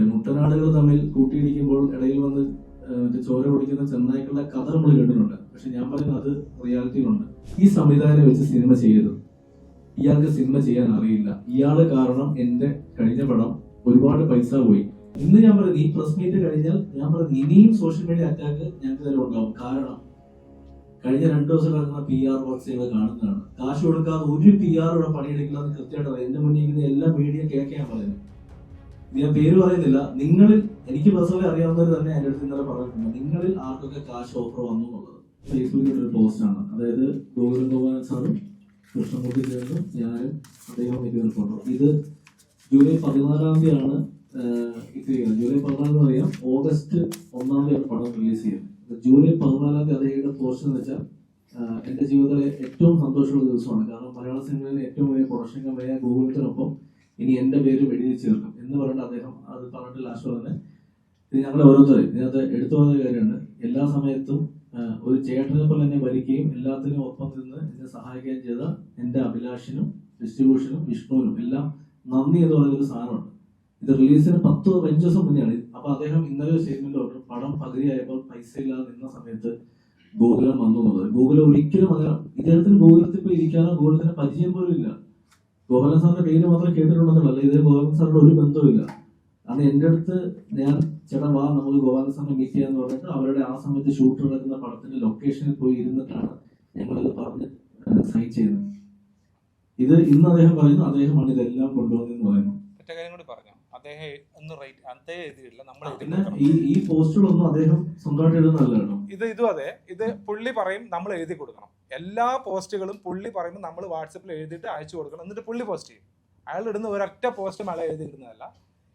മറ്റേ മുട്ടനാടുകൾ തമ്മിൽ കൂട്ടിയിടിക്കുമ്പോൾ ഇടയിൽ വന്ന് ചോര കുടിക്കുന്ന ചെന്നായ്ക്കളുടെ കഥ നമ്മൾ കേട്ടിട്ടുണ്ട്. പക്ഷെ ഞാൻ പറയുന്നത് അത് റിയാലിറ്റിയിലുണ്ട്. ഈ സംവിധാനം വെച്ച് സിനിമ ചെയ്യരുത്. ഇയാൾക്ക് സിനിമ ചെയ്യാൻ അറിയില്ല. ഇയാള് കാരണം എന്റെ കഴിഞ്ഞ പടം ഒരുപാട് പൈസ പോയി. ഇന്ന് ഞാൻ പറയുന്നത് ഈ പ്രസ് മീറ്റ് കഴിഞ്ഞാൽ ഞാൻ പറയുന്നത് ഇനിയും സോഷ്യൽ മീഡിയ അറ്റാക്ക് ഞങ്ങൾക്ക് തന്നെ ഉണ്ടാവും. കാരണം കഴിഞ്ഞ 2 ദിവസം നടക്കുന്ന PR വർക്ക്സുകൾ കാണുന്നതാണ്. കാശ് കൊടുക്കാതെ ഒരു PR ഇവിടെ പണിയെടുക്കില്ല എന്ന് കൃത്യമായിട്ട് എന്റെ മുന്നിൽ എല്ലാ മീഡിയ കേൾക്കാൻ പറയുന്നത്. ഞാൻ പേര് പറയുന്നില്ല. നിങ്ങളിൽ എനിക്ക് പേഴ്സണലി അറിയാവുന്നവർ തന്നെ എന്റെ അടുത്ത് ഇന്നലെ പറഞ്ഞിട്ടുണ്ട്, നിങ്ങളിൽ ആർക്കൊക്കെ കാശ് ഓഫർ വന്നു എന്നുള്ളത്. ഫേസ്ബുക്കിൽ ഒരു പോസ്റ്റാണ്. അതായത് ഗോകുലൻ സാറും കൃഷ്ണമൂർത്തി ചേർന്നും ഞാനും അദ്ദേഹം ഇതുവരെക്കൊണ്ടു. ഇത് ജൂലൈ 14 തീയതിയാണ് ഇട്ടിരിക്കുന്നത്. ജൂലൈ 14 അറിയാം, ഓഗസ്റ്റ് 1 തീയതിയാണ് പടം റിലീസ് ചെയ്യുന്നത്. ജൂലൈ 14 അദ്ദേഹത്തിന്റെ പോസ്റ്റ് എന്ന് വെച്ചാൽ എന്റെ ജീവിതത്തിലെ ഏറ്റവും സന്തോഷമുള്ള ദിവസമാണ്. കാരണം മലയാള സിനിമയിലെ ഏറ്റവും വലിയ പ്രൊഡക്ഷൻ കമ്പനിയായ ഗൂഗിളിനൊപ്പം ഇനി എന്റെ പേര് എഴുതി ചേർക്കും എന്ന് പറഞ്ഞിട്ട് അദ്ദേഹം അത് പറഞ്ഞിട്ട് ലാസ്റ്റ് തന്നെ ഇത് ഞങ്ങളെ ഓരോരുത്തരും ഇതിനകത്ത് എടുത്തു പോകുന്ന കാര്യമുണ്ട്. എല്ലാ സമയത്തും ഒരു ചേട്ടനെ പോലെ എന്നെ ഭരിക്കുകയും എല്ലാത്തിനും ഒപ്പം നിന്ന് എന്നെ സഹായിക്കുകയും ചെയ്ത എന്റെ അഭിലാഷിനും ഡിസ്ട്രിബ്യൂഷനും വിഷ്ണുവിനും എല്ലാം നന്ദി എന്ന് പറയുന്നൊരു സാധനമുണ്ട്. ഇത് റിലീസിന് 10-15 ദിവസം മുന്നെയാണ്. അപ്പൊ അദ്ദേഹം ഇന്നലെ സ്റ്റേറ്റ്മെന്റ് പറഞ്ഞു, പടം പകുതിയായപ്പോൾ പൈസ ഇല്ലാതെ നിന്ന സമയത്ത് ഗോകുലം വന്നു എന്നുള്ളത്. ഗോകുലം ഒരിക്കലും അങ്ങനെ ഇദ്ദേഹത്തിന് ഗോകുലത്തിൽ ഇപ്പൊ ഇരിക്കാനോ ഗോകുലത്തിന് പരിചയം പോലും ഇല്ല. ഗോപാലൻ സാറിന്റെ പേര് മാത്രം കേട്ടിട്ടുണ്ടെന്നല്ല, ഇത് ഗോപാലൻ സാറിന്റെ ഒരു ബന്ധവുമില്ല. കാരണം എന്റെ അടുത്ത് ഞാൻ ചേട്ടാ വാ നമുക്ക് ഗോപാലൻ സാറിനെ മീറ്റ് ചെയ്യാന്ന് പറഞ്ഞിട്ട് അവരുടെ ആ സമയത്ത് ഷൂട്ട് നടക്കുന്ന പടത്തിന്റെ ലൊക്കേഷനിൽ പോയി ഇരുന്നിട്ടാണ് ഞങ്ങളിത് പറഞ്ഞ് സൈൻ ചെയ്യുന്നത്. ഇത് ഇന്ന് അദ്ദേഹം പറയുന്നു അദ്ദേഹമാണ് ഇതെല്ലാം കൊണ്ടുവന്നെന്ന് പറയുന്നു. ഈ പോസ്റ്റുകളൊന്നും അദ്ദേഹം സ്വന്തമായിട്ട് എഴുതുന്നല്ല കേട്ടോ. ഇതും അതെ, ഇത് പുള്ളി പറയും നമ്മൾ എഴുതി കൊടുക്കണം. എല്ലാ പോസ്റ്റുകളും പുള്ളി പറയുമ്പോൾ നമ്മൾ വാട്സപ്പിൽ എഴുതിയിട്ട് അയച്ചു കൊടുക്കണം. എന്നിട്ട് പുള്ളി പോസ്റ്റ് ചെയ്യും. അയാൾ ഇടുന്ന ഒരൊറ്റ പോസ്റ്റും അയാൾ എഴുതി ഇടുന്നതല്ല.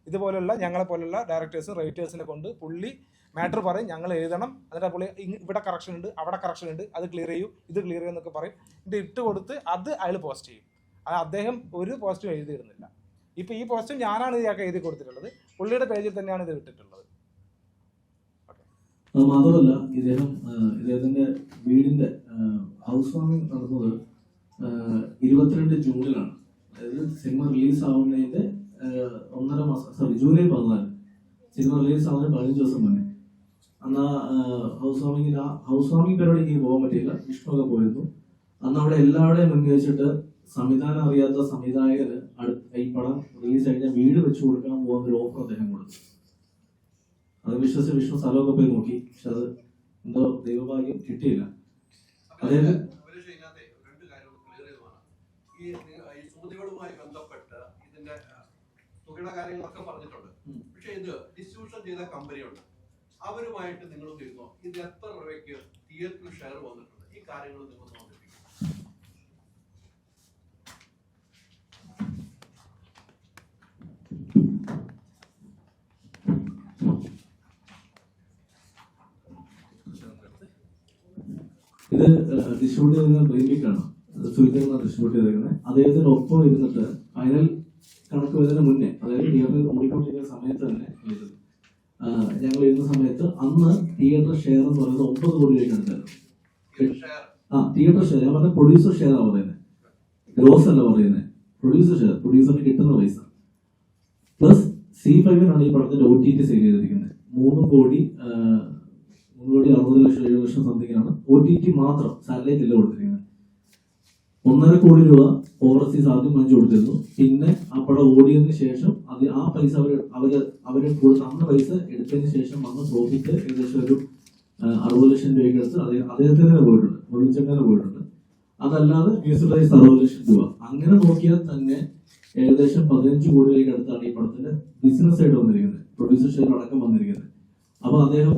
ഇതുപോലുള്ള ഞങ്ങളെ പോലുള്ള ഡയറക്ടേഴ്സും റൈറ്റേഴ്സിനെ കൊണ്ട് പുള്ളി മാറ്റർ പറയും, ഞങ്ങൾ എഴുതണം. എന്നിട്ട് പുള്ളി ഇവിടെ കറക്ഷൻ ഉണ്ട്, അവിടെ കറക്ഷൻ ഉണ്ട്, അത് ക്ലിയർ ചെയ്യൂ, ഇത് ക്ലിയർ ചെയ്യുന്നൊക്കെ പറയും. ഇത് ഇട്ട് കൊടുത്ത് അത് അയാൾ പോസ്റ്റ് ചെയ്യും. അത് അദ്ദേഹം ഒരു പോസ്റ്റും എഴുതി ഇടുന്നില്ല. ഇപ്പൊ ഈ പോസ്റ്റും ഞാനാണ് ഇതൊക്കെ എഴുതി കൊടുത്തിട്ടുള്ളത്. പുള്ളിയുടെ പേജിൽ തന്നെയാണ് ഇത് ഇട്ടിട്ടുള്ളത്. മാത്രമല്ല ഇദ്ദേഹത്തിന്റെ വീടിന്റെ ഹൗസ് വാമിംഗ് നടന്നത് 22 ജൂണിലാണ്. അതായത് സിനിമ റിലീസ് ആവുന്നതിന്റെ 1.5 മാസം, ജൂലൈ 14 സിനിമ റിലീസ് ആവുന്നതിന് 15 ദിവസം മുന്നേ. അന്ന് ഹൗസ് വാമിംഗ് പരിപാടിക്ക് പോകാൻ പറ്റിയില്ല. വിഷ്ണുവൊക്കെ പോയിരുന്നു. അന്ന് അവിടെ എല്ലാവരുടെയും മുന്നിൽ വെച്ചിട്ട് സംവിധാനം അറിയാത്ത സംവിധായകന് ഈ പടം റിലീസ് കഴിഞ്ഞാൽ വീട് വെച്ചു കൊടുക്കാൻ പോകുന്ന ഒരു ഓഫർ അദ്ദേഹം കൊടുത്തു. അത് വിശ്വസിച്ച് വിഷ്ണു സ്ഥലമൊക്കെ പോയി നോക്കി. പക്ഷെ അത് എന്തോ ദൈവഭാഗ്യം കിട്ടിയില്ല. അതായത് കാര്യങ്ങളൊക്കെ പറഞ്ഞിട്ടുണ്ട്. പക്ഷെ ഇത് ഡിസ്ട്രിബ്യൂഷൻ ചെയ്ത കമ്പനിയുണ്ട്, അവരുമായിട്ട് നിങ്ങൾ തീർന്നോ? ഇത് എത്ര രൂപയ്ക്ക് തിയേറ്ററിൽ ഷെയർ വന്നിട്ടുണ്ട്? ഈ കാര്യങ്ങൾ നിങ്ങൾ നോക്കിപ്പിക്കും. ഇത് ഡിസ്ട്രിബ്യൂട്ട് ചെയ്യുന്ന ബ്രെയിൻവിക്കാണ്, സുഹിതനാണ് ഡിസ്ട്രിബ്യൂട്ട് ചെയ്തേക്കുന്നത്. അദ്ദേഹത്തിന്റെ ഒപ്പം ഇരുന്നിട്ട് ഫൈനൽ കണക്ക് വരുന്നതിന് മുന്നേ, അതായത് തിയേറ്ററിൽ ഓടിക്കൊണ്ടിരിക്കുന്ന സമയത്ത് തന്നെ ഞങ്ങൾ ഇരുന്ന സമയത്ത് അന്ന് തിയേറ്റർ ഷെയർ എന്ന് പറയുന്നത് 9 കോടി രൂപയ്ക്ക് അടുത്തായിരുന്നു. തിയേറ്റർ ഷെയർ, ഞാൻ പറഞ്ഞ പ്രൊഡ്യൂസർ ഷെയർ ആണ് പറയുന്നത്, ഗ്രോസ് അല്ല പറയുന്നത്. പ്രൊഡ്യൂസർ ഷെയർ, പ്രൊഡ്യൂസറിന് കിട്ടുന്ന പൈസ പ്ലസ് C5 ഈ പടത്തിന്റെ OTT സെയിൽ ചെയ്തിരിക്കുന്നത്. 3 കോടി 60 ലക്ഷം 7 ലക്ഷം സംതിങ്ങിനാണ് OTT മാത്രം, സാറ്റലൈറ്റ് ഇല്ല കൊടുത്തിരിക്കുന്നത്. 1.5 കോടി രൂപ ഓവർസീസ് ആദ്യം വാങ്ങിച്ചു കൊടുത്തിരുന്നു. പിന്നെ ആ പടം ഓടിയതിനു ശേഷം ആ പൈസ അവര് തന്ന പൈസ എടുത്തതിന് ശേഷം വന്ന പ്രോഫിറ്റ് ഏകദേശം ഒരു 60 ലക്ഷം രൂപയ്ക്ക് അടുത്ത് അദ്ദേഹത്തിന് പോയിട്ടുണ്ട്, മുഴുവൻ പോയിട്ടുണ്ട്. അതല്ലാതെ മ്യൂസിക് റൈറ്റ്സ് 60 ലക്ഷം രൂപ. അങ്ങനെ നോക്കിയാൽ തന്നെ ഏകദേശം 15 കോടി രൂപയ്ക്ക് അടുത്താണ് ഈ പടത്തിന്റെ ബിസിനസ് ആയിട്ട് വന്നിരിക്കുന്നത്, പ്രൊഡ്യൂസർ ഷെയർ അടക്കം വന്നിരിക്കുന്നത്. അപ്പൊ അദ്ദേഹം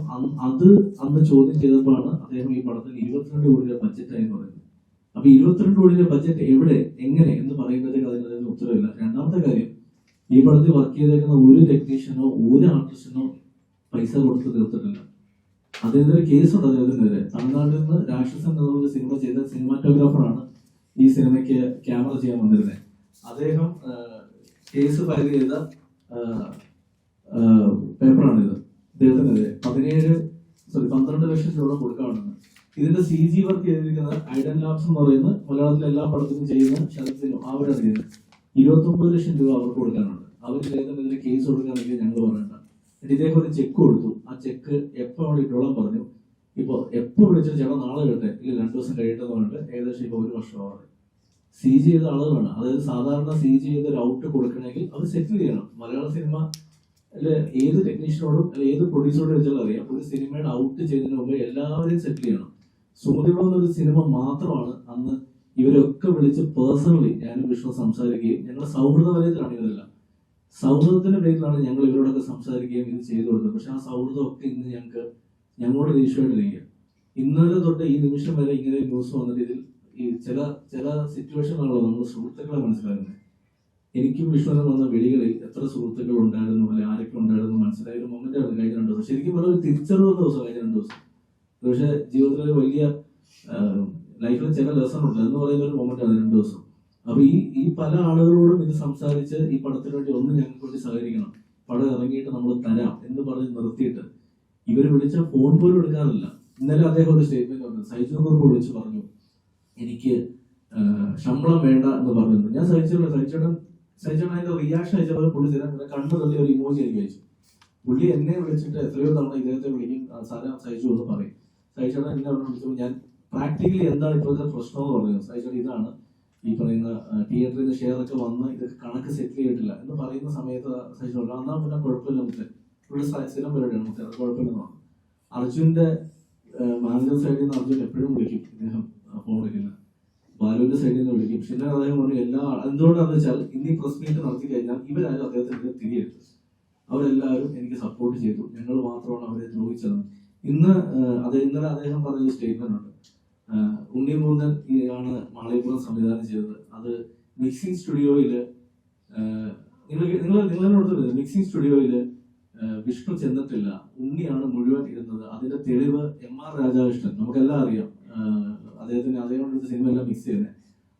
അന്ന് ചോദ്യം ചെയ്തപ്പോഴാണ് അദ്ദേഹം ഈ പടത്തിന് 22 കോടി രൂപ ബഡ്ജറ്റായി പറയുന്നത്. അപ്പൊ 22 കോടി രൂപ ബഡ്ജറ്റ് എവിടെ, എങ്ങനെ എന്ന് പറയുമ്പോഴത്തേക്ക് അതിന് ഉത്തരവില്ല. രണ്ടാമത്തെ കാര്യം, ഈ പടത്തിൽ വർക്ക് ചെയ്തേക്കുന്ന ഒരു ടെക്നീഷ്യനോ ഒരു ആർട്ടിസ്റ്റിനോ പൈസ കൊടുത്ത് തീർത്തിട്ടില്ല. അതിനെതിരെ കേസുണ്ട് അദ്ദേഹത്തിനെതിരെ. തമിഴ്നാട്ടിൽ നിന്ന് രാക്ഷസൻ എന്നൊരു സിനിമ ചെയ്ത സിനിമാറ്റോഗ്രാഫറാണ് ഈ സിനിമയ്ക്ക് ക്യാമറ ചെയ്യാൻ വന്നിരുന്നത്. അദ്ദേഹം കേസ് ഫയൽ ചെയ്ത പേപ്പറാണിത്. ഇദ്ദേഹത്തിനെതിരെ 12 ലക്ഷം രൂപ കൊടുക്കാവുന്നതാണ്. ഇതിന്റെ CG വർക്ക് ചെയ്തിരിക്കുന്നത് ഐഡൻ ലാബ്സ് എന്ന് പറയുന്ന മലയാളത്തിലെ എല്ലാ പടത്തിനും ചെയ്യുന്ന ശരത്തിനും അവരാണ് ചെയ്യുന്നത്. 29 ലക്ഷം രൂപ അവർക്ക് കൊടുക്കാനുണ്ട്. അവർ ഇദ്ദേഹത്തിനെതിരെ കേസ് കൊടുക്കുകയാണെങ്കിൽ ഞങ്ങൾ പറയണ്ട. ഇദ്ദേഹം ഒരു ചെക്ക് കൊടുത്തു. ആ ചെക്ക് എപ്പോൾ അവിടെ ഇട്ടോളാൻ പറഞ്ഞു. ഇപ്പൊ എപ്പോൾ വിളിച്ചാൽ ചേട്ടാ നാളെ കേട്ടെ ഇല്ല 2 ദിവസം കഴിയട്ടെന്ന് പറഞ്ഞിട്ട് ഏകദേശം ഇപ്പൊ 1 വർഷമാണ്. CG ചെയ്ത ആളുകളാണ്. അതായത് സാധാരണ CG ചെയ്ത് ഒരു ഔട്ട് കൊടുക്കണമെങ്കിൽ അത് സെറ്റിൽ ചെയ്യണം. മലയാള സിനിമ ഏത് ടെക്നീഷ്യനോടും അല്ലെ ഏത് പ്രൊഡ്യൂസറോടും വെച്ചാലും അറിയാം, ഒരു സിനിമയുടെ ഔട്ട് ചെയ്തതിന് മുമ്പ് എല്ലാവരെയും സെറ്റിൽ ചെയ്യണം. സുമതിയുള്ള ഒരു സിനിമ മാത്രമാണ് അന്ന് ഇവരൊക്കെ വിളിച്ച് പേഴ്സണലി ഞാനും വിഷ്ണു സംസാരിക്കുകയും ഞങ്ങളുടെ സൗഹൃദ വലയത്തിലാണ് ഇവരെല്ലാം. സൗഹൃദത്തിന്റെ പേരിലാണ് ഞങ്ങൾ ഇവരോടൊക്കെ സംസാരിക്കുകയും ഇത് ചെയ്തു കൊടുത്തത്. പക്ഷെ ആ സൗഹൃദമൊക്കെ ഇന്ന് ഞങ്ങളുടെ ദേഷ്യമായിട്ടിരിക്കുക. ഇന്നലെ തൊട്ട് ഈ നിമിഷം വരെ ഇങ്ങനെ ന്യൂസ് വന്നിട്ട് ഇതിൽ ഈ ചില സിറ്റുവേഷനാണല്ലോ നമ്മൾ സുഹൃത്തുക്കളെ മനസ്സിലാക്കുന്നത്. എനിക്കും വിഷ്ണുവിനും വന്ന വെളികളിൽ എത്ര സുഹൃത്തുക്കൾ ഉണ്ടായിരുന്നു, അല്ലെ ആരൊക്കെ ഉണ്ടായിരുന്നു മനസ്സിലായ ഒരു മൊമെന്റ് ആണ് കഴിഞ്ഞ 2 ദിവസം. ശരിക്കും വളരെ ഒരു തിരിച്ചറിവുള്ള ദിവസം കഴിഞ്ഞ 2 ദിവസം. പക്ഷെ ജീവിതത്തിലെ വലിയ ലൈഫിൽ ചില ലെസൺ ഉണ്ട് എന്ന് പറയുന്ന ഒരു മൊമെന്റ് ആണ് 2 ദിവസം. അപ്പൊ ഈ പല ആളുകളോടും ഇത് സംസാരിച്ച് ഈ പടത്തിന് വേണ്ടി ഒന്ന് ഞങ്ങൾക്ക് വേണ്ടി സഹകരിക്കണം, പടം ഇറങ്ങിയിട്ട് നമ്മൾ തരാം എന്ന് പറഞ്ഞ് നിർത്തിയിട്ട് ഇവര് വിളിച്ച ഫോൺ പോലും എടുക്കാറില്ല. ഇന്നലെ അദ്ദേഹം ഒരു സ്റ്റേറ്റ്മെന്റ് പറഞ്ഞു, സൈജു കുറുപ്പ് വിളിച്ച് പറഞ്ഞു എനിക്ക് ശമ്പളം വേണ്ട എന്ന് പറഞ്ഞിട്ടുണ്ട്. ഞാൻ സഹിച്ചേട്ടൻ അതിന്റെ റിയാക്ഷൻ അയച്ചപ്പോൾ പുള്ളി തരാൻ കണ്ണു തള്ളി ഒരു ഇമോജി എനിക്ക് അയച്ചു. പുള്ളി എന്നെ വിളിച്ചിട്ട് എത്രയോ തവണ ഇദ്ദേഹത്തെ വിളിക്കും, സാധനം സഹിച്ചു എന്ന് പറയും. സഹിച്ചേട്ടൻ എന്നെ അവിടെ വിളിച്ചപ്പോൾ ഞാൻ പ്രാക്ടിക്കലി എന്താണ് ഇപ്പോഴത്തെ പ്രശ്നം എന്ന് പറയുന്നത്, സഹിച്ചേട്ടൻ ഇതാണ് ഈ പറയുന്ന തിയേറ്ററിൽ നിന്ന് ഷെയർ ഒക്കെ വന്ന് ഇത് കണക്ക് സെറ്റിൽ ചെയ്തിട്ടില്ല എന്ന് പറയുന്ന സമയത്ത് സഹിച്ചോളൂ എന്നാൽ പിന്നെ കുഴപ്പമില്ല മുത്തേ, ഇവിടെ സ്ഥിരം പരിപാടിയാണ് മുത്തേ, അത് കുഴപ്പമില്ലെന്ന് പറഞ്ഞു. അർജുന്റെ മാനേജർ സൈഡിൽ നിന്ന് അർജുൻ എപ്പോഴും വിളിക്കും, ഇദ്ദേഹം ഫോൺ വിളിക്കില്ല. ബാലുവിന്റെ സൈഡിൽ നിന്ന് വിളിക്കും. പിന്നെ അദ്ദേഹം പറഞ്ഞു എന്തുകൊണ്ടാണെന്ന് വെച്ചാൽ ഇന്ന് ഈ പ്രസ് മീറ്റ് നടത്തി കഴിഞ്ഞാൽ ഇവരാരും അദ്ദേഹത്തിന് തിരിയരുത്, അവരെല്ലാവരും എനിക്ക് സപ്പോർട്ട് ചെയ്തു, ഞങ്ങൾ മാത്രമാണ് അവരെ ദ്രോഹിച്ചത്. ഇന്നലെ അദ്ദേഹം പറഞ്ഞൊരു സ്റ്റേറ്റ്മെന്റ് ഉണ്ട്, ഉണ്ണിമൂന്നൻ ആണ് മാളികപ്പുറം സംവിധാനം ചെയ്തത്. അത് മിക്സിംഗ് സ്റ്റുഡിയോയില് നിങ്ങളോട് മിക്സിംഗ് സ്റ്റുഡിയോയില് വിഷ്ണു ചെന്നിട്ടില്ല, ഉണ്ണിയാണ് മുഴുവൻ ഇരുന്നത്. അതിന്റെ തെളിവ് MR രാധാകൃഷ്ണൻ, നമുക്കെല്ലാം അറിയാം, അദ്ദേഹം സിനിമ എല്ലാം മിക്സ് ചെയ്യുന്നത്.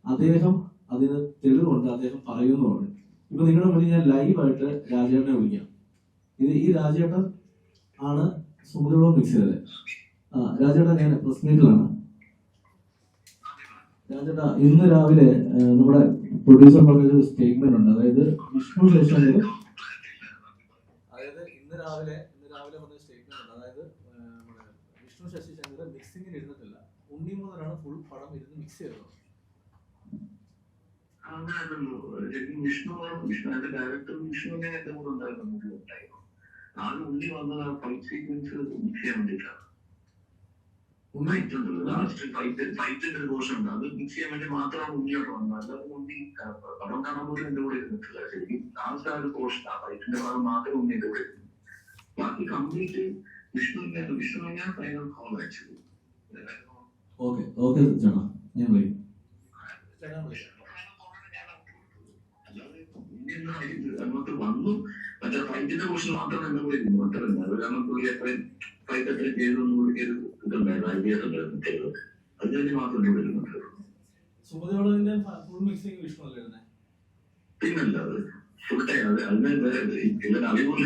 അദ്ദേഹം അതിന് തെളിവുണ്ട്, അദ്ദേഹം പറയുന്നുണ്ട്. ഇപ്പൊ നിങ്ങളുടെ മുന്നിൽ ഞാൻ ലൈവായിട്ട് രാജേട്ടനെ വിളിക്കാം. ഈ രാജേട്ടൻ ആണ് സുമതിയോളം മിക്സ് ചെയ്തത്. രാജേട്ടൻ ഞാൻ പ്രസ് മീറ്റിലാണ്. രാജേട്ടാ ഇന്ന് രാവിലെ നമ്മുടെ പ്രൊഡ്യൂസർ പറഞ്ഞൊരു സ്റ്റേറ്റ്മെന്റ് ഉണ്ട്, അതായത് വിഷ്ണു ശശാങ്കർ ഇന്ന് രാവിലെ പറഞ്ഞ സ്റ്റേറ്റ്മെന്റ് ഉണ്ട്, അതായത് വിഷ്ണു ശശിശങ്കർ മിക്സിംഗിന് ഇരുന്നിട്ടില്ല, ഉണ്ണിമൂന്നനാണ് ഫുൾ പടം ഇരുന്ന് മിക്സ് ചെയ്തത്. വിഷ്ണുവിന്റെ ഡയറക്ടർ വിഷ്ണുവിനെ എന്റെ കൂടെ ഉണ്ടായിരുന്നു. ആദ്യം ഉണ്ണി വന്നത് ആ ഫൈറ്റ് സീക്വൻസ് മിക്സ് ചെയ്യാൻ വേണ്ടിയിട്ടാണ്. ഫൈറ്റിന്റെ ഒരു പോർഷൻ ഉണ്ട്, അത് മിക്സ് ചെയ്യാൻ വേണ്ടി മാത്രമാണ് ഉണ്ണിയോട്ട് വന്നത്. അല്ലാതെ ഉണ്ണി പടം കാണാൻ പോലും എന്റെ കൂടെ ഇരുന്നിട്ടില്ല. ശരിക്കും ലാസ്റ്റ് ആ ഒരു പോർഷൻ, ആ ഫൈറ്റിന്റെ ഭാഗം മാത്രം ഉണ്ണി എന്റെ കൂടെ ഇരുന്നു. ബാക്കി കംപ്ലീറ്റ് വിഷ്ണുവിനെ ഫൈനൽ കോൾ അയച്ചത്. ഓക്കെ ചേട്ടാ ഞാൻ വിളിക്കും. അങ്ങോട്ട് വന്നു, മറ്റേ ഫൈറ്റിന്റെ പോർഷൻ മാത്രം എന്റെ കൂടെ ഇരുന്നു. അത്രയല്ല, അത് കാരണം പുള്ളി എത്രയും ഫൈറ്റ് എത്ര ചെയ്തൊന്നും പുള്ളിക്ക് ഒരു ഇതുണ്ടായിരുന്നു, ഐഡിയാസ് ഉണ്ടായിരുന്നു ചെയ്തത്. അതിനുവേണ്ടി മാത്രം ഇവിടെ ഇരുന്നുണ്ടായിരുന്നു. പിന്നല്ല അത് ഫുൾ ടൈം അത് അതിനെ ഇവൻ അറിവുള്ള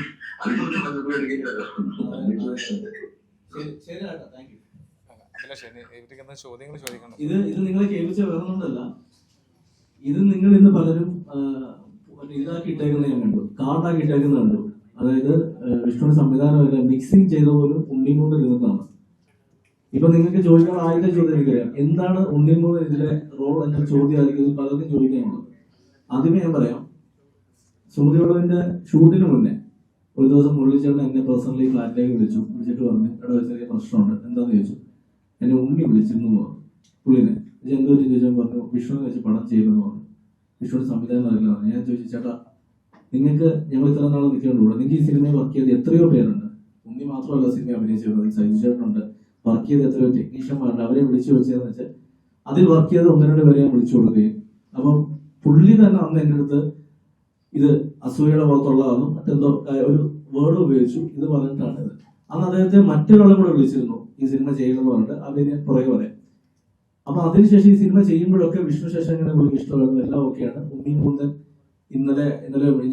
ഇത് നിങ്ങളെ കേൾപ്പിച്ച വേറൊന്നുമല്ല, ഇത് നിങ്ങൾ ഇന്ന് പലരും ഇതാക്കി ഇട്ടേക്കുന്നത് ഞാൻ കണ്ടു, കാർഡാക്കി ഇട്ടേക്കുന്നത് കണ്ടു. അതായത് വിഷ്ണുവിന്റെ സംവിധാനമല്ല, മിക്സിംഗ് ചെയ്ത പോലും ഉണ്ണിമൂന്നൻ ഇരുന്നതാണ്. ഇപ്പൊ നിങ്ങൾക്ക് ചോദിക്കാൻ ആദ്യത്തെ ചോദ്യം എനിക്കറിയാം, എന്താണ് ഉണ്ണിമൂന്നൻ ഇതിലെ റോൾ എന്ന ചോദ്യമായിരിക്കും പലർക്കും ചോദിക്കാനുള്ളത്. ആദ്യമേ ഞാൻ പറയാം, സുമതിയോടവിന്റെ ഷൂട്ടിന് മുന്നേ ഒരു ദിവസം മുരളിച്ചേട്ടൻ എന്നെ പേഴ്സണലി ഫ്ലാറ്റിലേക്ക് വിളിച്ചിട്ട് പറഞ്ഞു, ഇവിടെ ചെറിയ പ്രശ്നമുണ്ട്, എന്താന്ന് ചോദിച്ചു. എന്നെ ഉണ്ണി വിളിച്ചിരുന്നു പറഞ്ഞു പുള്ളിനെ. എന്തോ ചോദിച്ചാൽ പറഞ്ഞു വിഷ്ണുവിനെ വെച്ച് പടം ചെയ്യുമെന്ന് പറഞ്ഞു. വിഷ്ണുവിന്റെ സംവിധാനം അറിയില്ല പറഞ്ഞു. ഞാൻ ചോദിച്ചു, ചേട്ടാ നിങ്ങൾക്ക് ഞങ്ങൾ ഇത്ര നാളെ നിൽക്കേണ്ടൂടെ, നിങ്ങൾക്ക് ഈ സിനിമയിൽ വർക്ക് ചെയ്ത് എത്രയോ പേരുണ്ട്, ഉണ്ണി മാത്രമല്ല സിനിമ അഭിനയിച്ചിരുന്നത്, സൈജു ചേട്ടനുണ്ട്, വർക്ക് ചെയ്ത് എത്രയോ ടെക്നീഷ്യന്മാരുണ്ട്, അവരെ വിളിച്ചു വെച്ചതെന്ന് വെച്ചാൽ അതിൽ വർക്ക് ചെയ്ത് 1-2 പേരെ ഞാൻ വിളിച്ചു കൊടുക്കുകയും. അപ്പം പുള്ളി തന്നെ അന്ന് എൻ്റെ അടുത്ത് ഇത് അസൂയയുടെ പുറത്തുള്ളതാണെന്നും മറ്റെന്തോ ഒരു വേർഡ് ഉപയോഗിച്ചു, ഇത് പറഞ്ഞിട്ടാണ് ഇത്. അന്ന് അദ്ദേഹത്തെ മറ്റൊരാളും കൂടെ വിളിച്ചിരുന്നു ഈ സിനിമ ചെയ്യണമെന്ന് പറഞ്ഞിട്ട്, അതിന് പുറകെ പറയാം. അപ്പൊ അതിനുശേഷം ഈ സിനിമ ചെയ്യുമ്പോഴൊക്കെ വിഷ്ണു ശശാങ്കരനെ പുള്ളിക്ക് ഇഷ്ടമായിരുന്നു, എല്ലാം ഓക്കെയാണ്. ഉണ്ണിമൂന്നൻ ഇന്നലെ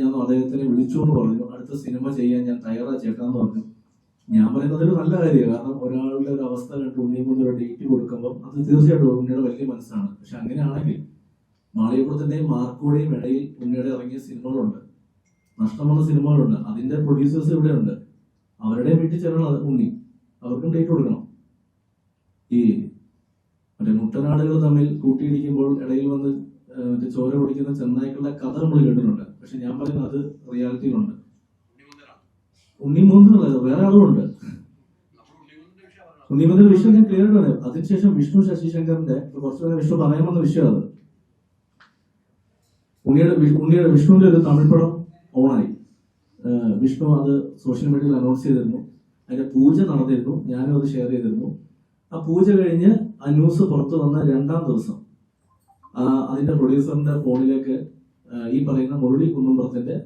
ഞാൻ അദ്ദേഹത്തിനെ വിളിച്ചു എന്ന് പറഞ്ഞു, അടുത്ത സിനിമ ചെയ്യാൻ ഞാൻ തയ്യാറാ ചേട്ടാന്ന് പറഞ്ഞു. ഞാൻ പറയുന്നത് ഒരു നല്ല കാര്യമാണ്, കാരണം ഒരാളുടെ ഒരു അവസ്ഥ കണ്ട് ഉണ്ണിമൂന്നൻ ഒരു ഡേറ്റ് കൊടുക്കുമ്പോൾ അത് തീർച്ചയായിട്ടും ഉണ്ണിയുടെ വലിയ മനസ്സാണ്. പക്ഷെ അങ്ങനെയാണെങ്കിൽ മാളികപ്പുറത്തിന്റെയും മാർക്കോടെയും ഇടയിൽ ഉണ്ണിയുടെ ഇറങ്ങിയ സിനിമകളുണ്ട്, നഷ്ടമുള്ള സിനിമകളുണ്ട്, അതിന്റെ പ്രൊഡ്യൂസേഴ്സ് ഇവിടെ ഉണ്ട്. അവരുടെ വീട്ടിൽ ചെല്ലണം. അത് ഉണ്ണി അവർക്കും ഡേറ്റ് കൊടുക്കണം. ഈ മറ്റേ മുട്ടനാടുകൾ തമ്മിൽ കൂട്ടിയിടിക്കുമ്പോൾ ഇടയിൽ വന്ന് മറ്റേ ചോര കുടിക്കുന്ന ചെന്നായ്ക്കളുടെ കഥ നമ്മൾ കേട്ടിട്ടുണ്ട്. പക്ഷെ ഞാൻ പറയുന്നത് അത് റിയാലിറ്റിയിലുണ്ട്. ഉണ്ണിമൂന്നല്ല, വേറെ ആളുകളുണ്ട്. ഉണ്ണിമൂന്നിന്റെ വിഷയം ഞാൻ ക്ലിയർ ആണ്. അതിനുശേഷം വിഷ്ണു ശശിശങ്കറിന്റെ കുറച്ചുകൂടെ വിഷ്ണു പറയാമെന്ന വിഷയമാണ്. വിഷ്ണുവിന്റെ ഒരു തമിഴ് പടം ഓണായി. വിഷ്ണു അത് സോഷ്യൽ മീഡിയയിൽ അനൗൺസ് ചെയ്തിരുന്നു. അതിന്റെ പൂജ നടന്നിരുന്നു. ഞാനും അത് ഷെയർ ചെയ്തിരുന്നു. ആ പൂജ കഴിഞ്ഞ് ആ ന്യൂസ് പുറത്തു വന്ന 2-ാം ദിവസം അതിന്റെ പ്രൊഡ്യൂസറിന്റെ ഫോണിലേക്ക് ഈ പറയുന്ന മുരളി കുന്നുംപുറത്തിന്റെ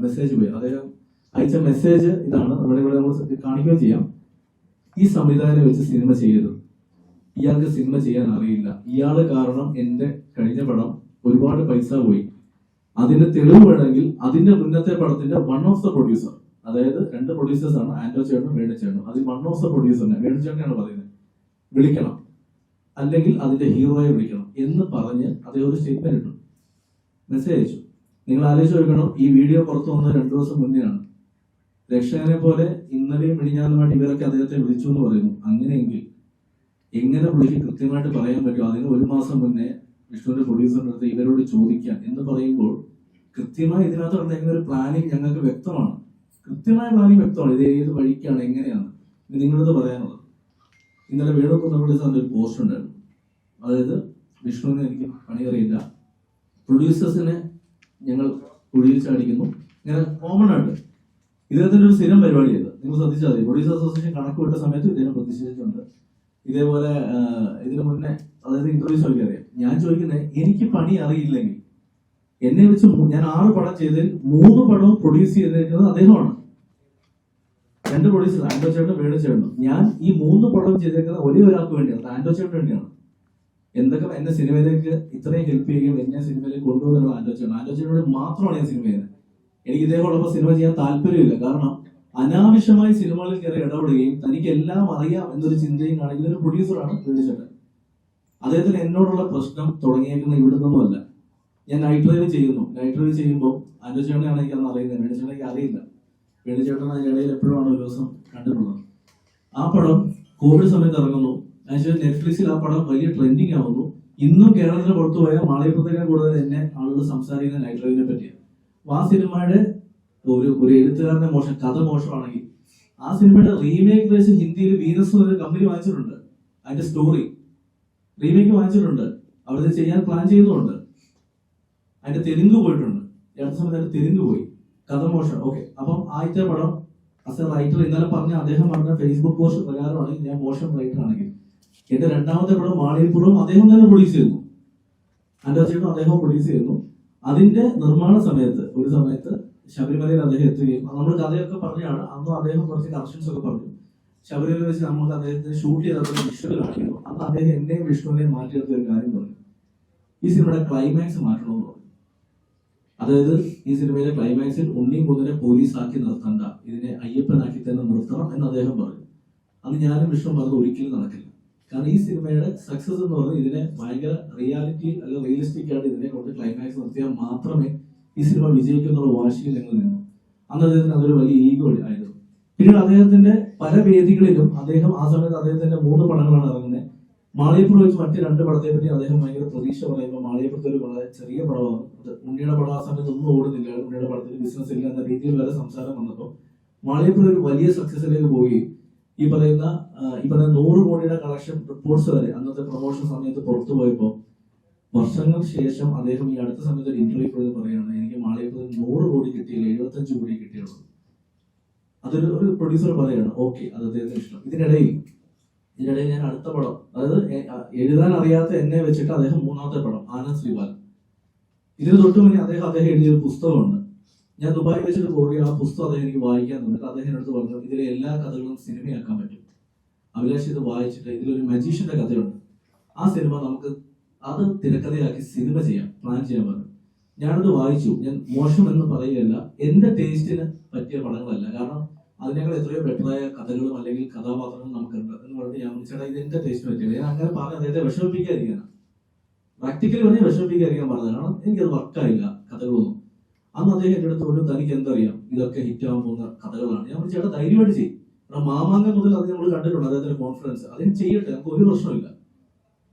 മെസ്സേജ് പോയി. അദ്ദേഹം അയച്ച മെസ്സേജ് ഇതാണ്. നമ്മുടെ ഇവിടെ നമ്മൾ കാണിക്കുകയും ചെയ്യാം. ഈ സംവിധാനം വെച്ച് സിനിമ ചെയ്യരുത്. ഇയാൾക്ക് സിനിമ ചെയ്യാൻ അറിയില്ല. ഇയാള് കാരണം എന്റെ കഴിഞ്ഞ പടം ഒരുപാട് പൈസ പോയി. അതിന്റെ തെളിവ് വേണമെങ്കിൽ അതിന്റെ മുന്നത്തെ പടത്തിന്റെ വൺ ഓഫ് ദ പ്രൊഡ്യൂസർ, അതായത് 2 പ്രൊഡ്യൂസേഴ്സ് ആണ്, ആന്റോ ചേട്ടനും വേണു ചേട്ടനും. അതിൽ വൺ ഓഫ് ദ പ്രൊഡ്യൂസറിനെ വേണു ചേട്ടനാണ് പറയുന്നത് വിളിക്കണം, അല്ലെങ്കിൽ അതിന്റെ ഹീറോയെ വിളിക്കണം എന്ന് പറഞ്ഞ് അദ്ദേഹം ഒരു സ്റ്റേറ്റ്മെന്റ് ഇട്ടു, മെസ്സേജ് അയച്ചു. നിങ്ങൾ ആലോചിച്ച് നോക്കണം, ഈ വീഡിയോ പുറത്തു വന്ന 2 ദിവസം മുന്നെയാണ്. രക്ഷകനെ പോലെ ഇന്നലെയും മിനിഞ്ഞാന്നുമായിട്ട് ഇവരൊക്കെ അദ്ദേഹത്തെ വിളിച്ചു എന്ന് പറയുന്നു. അങ്ങനെയെങ്കിൽ എങ്ങനെ പുള്ളിക്ക് കൃത്യമായിട്ട് പറയാൻ പറ്റും? അതിന് 1 മാസം മുന്നേ വിഷ്ണുവിന്റെ പ്രൊഡ്യൂസറിന്റെ അടുത്ത് ഇവരോട് ചോദിക്കാം എന്ന് പറയുമ്പോൾ കൃത്യമായി ഇതിനകത്ത് ഉണ്ടായിരുന്ന ഒരു പ്ലാനിങ് ഞങ്ങൾക്ക് വ്യക്തമാണ്. കൃത്യമായ പ്ലാനിങ് വ്യക്തമാണ്. ഇത് ഏത് വഴിക്കാണ്, എങ്ങനെയാണ് ഇത് നിങ്ങളത് പറയാനുള്ളത്. ഇന്നലെ വേണുകുന്നപ്പള്ളി സാറിന്റെ ഒരു പോസ്റ്റ് ഉണ്ടായിരുന്നു. അതായത് വിഷ്ണുവിനെ എനിക്ക് പണിയറിയില്ല, പ്രൊഡ്യൂസേഴ്സിനെ ഞങ്ങൾ കുഴിയിൽ ചാടിക്കുന്നു, ഇങ്ങനെ കോമൺ ആയിട്ട് ഇദ്ദേഹത്തിന്റെ ഒരു സ്ഥിരം പരിപാടിയത്. നിങ്ങൾ ശ്രദ്ധിച്ചാൽ മതി. പ്രൊഡ്യൂസർ അസോസിയേഷൻ കണക്ക് വിട്ട സമയത്ത് ഇദ്ദേഹം പ്രതിഷേധിച്ചിട്ടുണ്ട്. ഇതേപോലെ ഇതിനു മുന്നേ അതായത് ഇന്റർവ്യൂസ് ഒക്കെ അറിയാം. ഞാൻ ചോദിക്കുന്നത്, എനിക്ക് പണി അറിയില്ലെങ്കിൽ എന്നെ വെച്ച് ഞാൻ 6 പടം ചെയ്തതിൽ 3 പടവും പ്രൊഡ്യൂസ് ചെയ്തിരിക്കുന്നത് അദ്ദേഹമാണ്. 2 പ്രൊഡ്യൂസർ, ആന്റോ ചേട്ടനും വേണു ചേട്ടനും. ഞാൻ ഈ 3 പടവും ചെയ്തേക്കുന്നത് ഒരേ ഒരാൾക്ക് വേണ്ടിയാണ്, ആന്റോ ചേട്ടന് വേണ്ടിയാണ്. എന്തൊക്കെ എന്നെ സിനിമയിലേക്ക് ഇത്രയും ഹെൽപ്പ് ചെയ്യുകയും എന്നെ സിനിമയിലേക്ക് കൊണ്ടുപോകുന്നുള്ള ആന്റോ ചേട്ടൻ. ആന്റോ ചേട്ടനോട് മാത്രമാണ് ഞാൻ സിനിമ ചെയ്യുന്നത്. എനിക്ക് ഇതേപോലൊപ്പം സിനിമ ചെയ്യാൻ താല്പര്യമില്ല. കാരണം അനാവശ്യമായി സിനിമകളിൽ കയറി ഇടപെടുകയും തനിക്ക് എല്ലാം അറിയാം എന്നൊരു ചിന്തയും കാണിക്കുന്ന ഒരു പ്രൊഡ്യൂസറാണ് വേണു ചേട്ടൻ. അദ്ദേഹത്തിന് എന്നോടുള്ള പ്രശ്നം തുടങ്ങിയേക്കുന്ന ഇവിടുന്നൊന്നുമല്ല. ഞാൻ നൈറ്റ് ഡ്രൈവ് ചെയ്യുന്നു. നൈറ്റ് ഡ്രൈവ് ചെയ്യുമ്പോൾ ആന്റോ ചേട്ടനെയാണ് എനിക്ക് അന്ന് അറിയുന്നത്. വേണു ചേട്ടൻ എനിക്ക് അറിയില്ല. വേണു ചേട്ടൻ അതിനിടയിൽ എപ്പോഴാണ് ഒരു ദിവസം കണ്ടിട്ടുള്ളത്. ആ പടം കോവിഡ് സമയത്ത് ഇറങ്ങുന്നു. അതിനുശേഷം നെറ്റ്ഫ്ലിക്സിൽ ആ പടം വലിയ ട്രെൻഡിങ് ആവുന്നു. ഇന്നും കേരളത്തിന് പുറത്തു പോയാൽ മാളയപ്പുറത്തേക്കാൾ കൂടുതൽ എന്നെ ആളുകൾ സംസാരിക്കുന്ന നൈറ്റ് ഡ്രൈവിനെ പറ്റിയാണ്. ആ സിനിമയുടെ ഒരു എഴുത്തുകാരന്റെ മോശം, കഥ മോശമാണെങ്കിൽ ആ സിനിമയുടെ റീമേക്ക് വെച്ച് ഹിന്ദിയിൽ വീനസ് ഒരു കമ്പനി വാങ്ങിച്ചിട്ടുണ്ട്. അതിന്റെ സ്റ്റോറി റീമേക്ക് വാങ്ങിച്ചിട്ടുണ്ട്. അവരത് ചെയ്യാൻ പ്ലാൻ ചെയ്യുന്നുണ്ട്. അതിന്റെ തെലുങ്ക് പോയിട്ടുണ്ട്. അടുത്ത സമയത്ത് അതിന്റെ തെലുങ്ക് പോയി. കഥ മോശം. ഓക്കെ, അപ്പം ആദ്യത്തെ പടം ആസ് എ റൈറ്റർ ഇന്നലെ പറഞ്ഞ അദ്ദേഹം പറഞ്ഞ ഫേസ്ബുക്ക് പോസ്റ്റ് പ്രകാരമാണെങ്കിൽ ഞാൻ മോശം റൈറ്റർ ആണെങ്കിൽ, എന്റെ 2ാമത്തെ പടം മാളികപ്പുറവും അദ്ദേഹം തന്നെ പ്രൊഡ്യൂസ് ചെയ്യുന്നു. ആന്റോ ചേട്ടനും അദ്ദേഹം പ്രൊഡ്യൂസ് ചെയ്യുന്നു. അതിന്റെ നിർമ്മാണ സമയത്ത് ഒരു സമയത്ത് ശബരിമലയിൽ അദ്ദേഹം എത്തുകയും നമ്മൾ കഥയൊക്കെ പറഞ്ഞാണ്. അന്ന് അദ്ദേഹം കുറച്ച് കറക്ഷൻസ് ഒക്കെ പറഞ്ഞു. ശബരിമല വെച്ച് നമുക്ക് അദ്ദേഹത്തിന് ഷൂട്ട് ചെയ്ത വിഷ്വൽ കാണിക്കുന്നു. അന്ന് അദ്ദേഹം എന്നെയും വിഷ്ണുവിനെയും മാറ്റിയെടുത്ത ഒരു കാര്യം പറഞ്ഞു, ഈ സിനിമയുടെ ക്ലൈമാക്സ് മാറ്റണമെന്ന് പറഞ്ഞു. അതായത് ഈ സിനിമയിലെ ക്ലൈമാക്സിൽ ഉണ്ണി മുതലെ പോലീസാക്കി നിർത്തണ്ട, ഇതിനെ അയ്യപ്പനാക്കി തന്നെ നിർത്തണം എന്ന് അദ്ദേഹം പറഞ്ഞു. അന്ന് ഞാനും വിഷ്ണു പറഞ്ഞത് ഒരിക്കലും നടക്കില്ല. കാരണം ഈ സിനിമയുടെ സക്സസ് എന്ന് പറഞ്ഞാൽ ഇതിനെ ഭയങ്കര റിയാലിറ്റി അല്ലെങ്കിൽ റിയലിസ്റ്റിക് ആയിട്ട് ഇതിനെ കൊണ്ട് ക്ലൈമാക്സ് നിർത്തിയാൽ മാത്രമേ ഈ സിനിമ വിജയിക്കുന്നുള്ള വാശിയിൽ ഞങ്ങൾ നിന്നു. അന്ന് അദ്ദേഹത്തിന് അതൊരു വലിയ ഈഗോ ആയിരുന്നു. പിന്നീട് അദ്ദേഹത്തിന്റെ പല വേദികളിലും അദ്ദേഹം ആ സമയത്ത് അദ്ദേഹത്തിന്റെ 3 പടങ്ങളാണ് ഇറങ്ങുന്നത്. മാളികപ്പുറം വെച്ച് മറ്റ് 2 പടത്തെ പറ്റി അദ്ദേഹം ഭയങ്കര പ്രതീക്ഷ പറയുമ്പോൾ മാളികപ്പുറത്തെ ഒരു വളരെ ചെറിയ പടമാണ്. ഉണ്ണിയുടെ പടം ആ സമയത്ത് ഒന്നും ഓടുന്നില്ല, ഉണ്ണിയുടെ പടത്തിന് ബിസിനസ് ഇല്ല എന്ന രീതിയിൽ വരെ സംസാരം വന്നപ്പോൾ മാളികപ്പുറം ഒരു വലിയ സക്സസിലേക്ക് പോവുകയും ഈ പറയുന്ന 100 കോടിയുടെ കളക്ഷൻ റിപ്പോർട്ട്സ് വരെ അന്നത്തെ പ്രൊമോഷൻ സമയത്ത് പുറത്തു പോയപ്പോൾ വർഷങ്ങൾക്ക് ശേഷം അദ്ദേഹം ഈ അടുത്ത സമയത്ത് ഒരു ഇന്റർവ്യൂ പോയി പറയുകയാണ്, എനിക്ക് മാളികപ്പുറം 100 കോടി കിട്ടിയില്ല, 75 കോടി കിട്ടിയുള്ളൂ. അതൊരു പ്രൊഡ്യൂസർ പറയുകയാണ്. ഓക്കെ, അത് അദ്ദേഹത്തിന് ഇഷ്ടം. ഇതിനിടയിൽ ഞാൻ അടുത്ത പടം, അതായത് എഴുതാൻ അറിയാത്ത എന്നെ വെച്ചിട്ട് അദ്ദേഹം 3ാമത്തെ പടം ആനന്ദ് ശ്രീപാൽ. ഇതിന് തൊട്ട് മുന്നേ അദ്ദേഹം എഴുതിയൊരു പുസ്തകമുണ്ട്. ഞാൻ ദുബായി വെച്ചിട്ട് പോവുകയും ആ പുസ്തകം അദ്ദേഹം എനിക്ക് വായിക്കാൻ തന്നിട്ട് അദ്ദേഹം അടുത്ത് പറഞ്ഞു, ഇതിലെ എല്ലാ കഥകളും സിനിമയാക്കാൻ പറ്റും. അഭിലാഷ് ഇത് വായിച്ചിട്ട് ഇതിലൊരു മജീഷ്യന്റെ കഥയുണ്ട്, ആ സിനിമ നമുക്ക് അത് തിരക്കഥയാക്കി സിനിമ ചെയ്യാം, പ്ലാൻ ചെയ്യാൻ പറഞ്ഞു. ഞാനത് വായിച്ചു. ഞാൻ മോശം എന്ന് പറയുകയല്ല, എന്റെ ടേസ്റ്റിന് പറ്റിയ പടങ്ങളല്ല. കാരണം അതിനേക്കാൾ എത്രയോ ബെറ്ററായ കഥകളും അല്ലെങ്കിൽ കഥാപാത്രങ്ങളും നമുക്കുണ്ട് എന്ന് പറഞ്ഞിട്ട് ഞാൻ ചേട്ടാ ഇത് എന്റെ ടേസ്റ്റിന് പറ്റില്ല. ഞാൻ അങ്ങനെ പറഞ്ഞ് അദ്ദേഹത്തെ വിഷമിപ്പിക്കാതിരിക്കാനാണ്, പ്രാക്ടിക്കലി പറഞ്ഞ് വിഷമിപ്പിക്കാതിരിക്കാൻ പറഞ്ഞത്. കാരണം എനിക്കത് വർക്കായില്ല കഥകളൊന്നും. അന്ന് അദ്ദേഹം എന്റെ അടുത്ത് പറഞ്ഞു, തനിക്ക് എന്തറിയാം, ഇതൊക്കെ ഹിറ്റ് ആവാൻ പോകുന്ന കഥകളാണ്. ഞാൻ പറഞ്ഞു ചേട്ടാ ധൈര്യമായിട്ട് ചെയ്യും. കാരണം മാമാങ്കം മുതൽ അത് നമ്മൾ കണ്ടിട്ടുണ്ട് അദ്ദേഹത്തിന്റെ കോൺഫിഡൻസ്. അതിന് ചെയ്യട്ടെ, നമുക്ക് ഒരു പ്രശ്നമില്ല,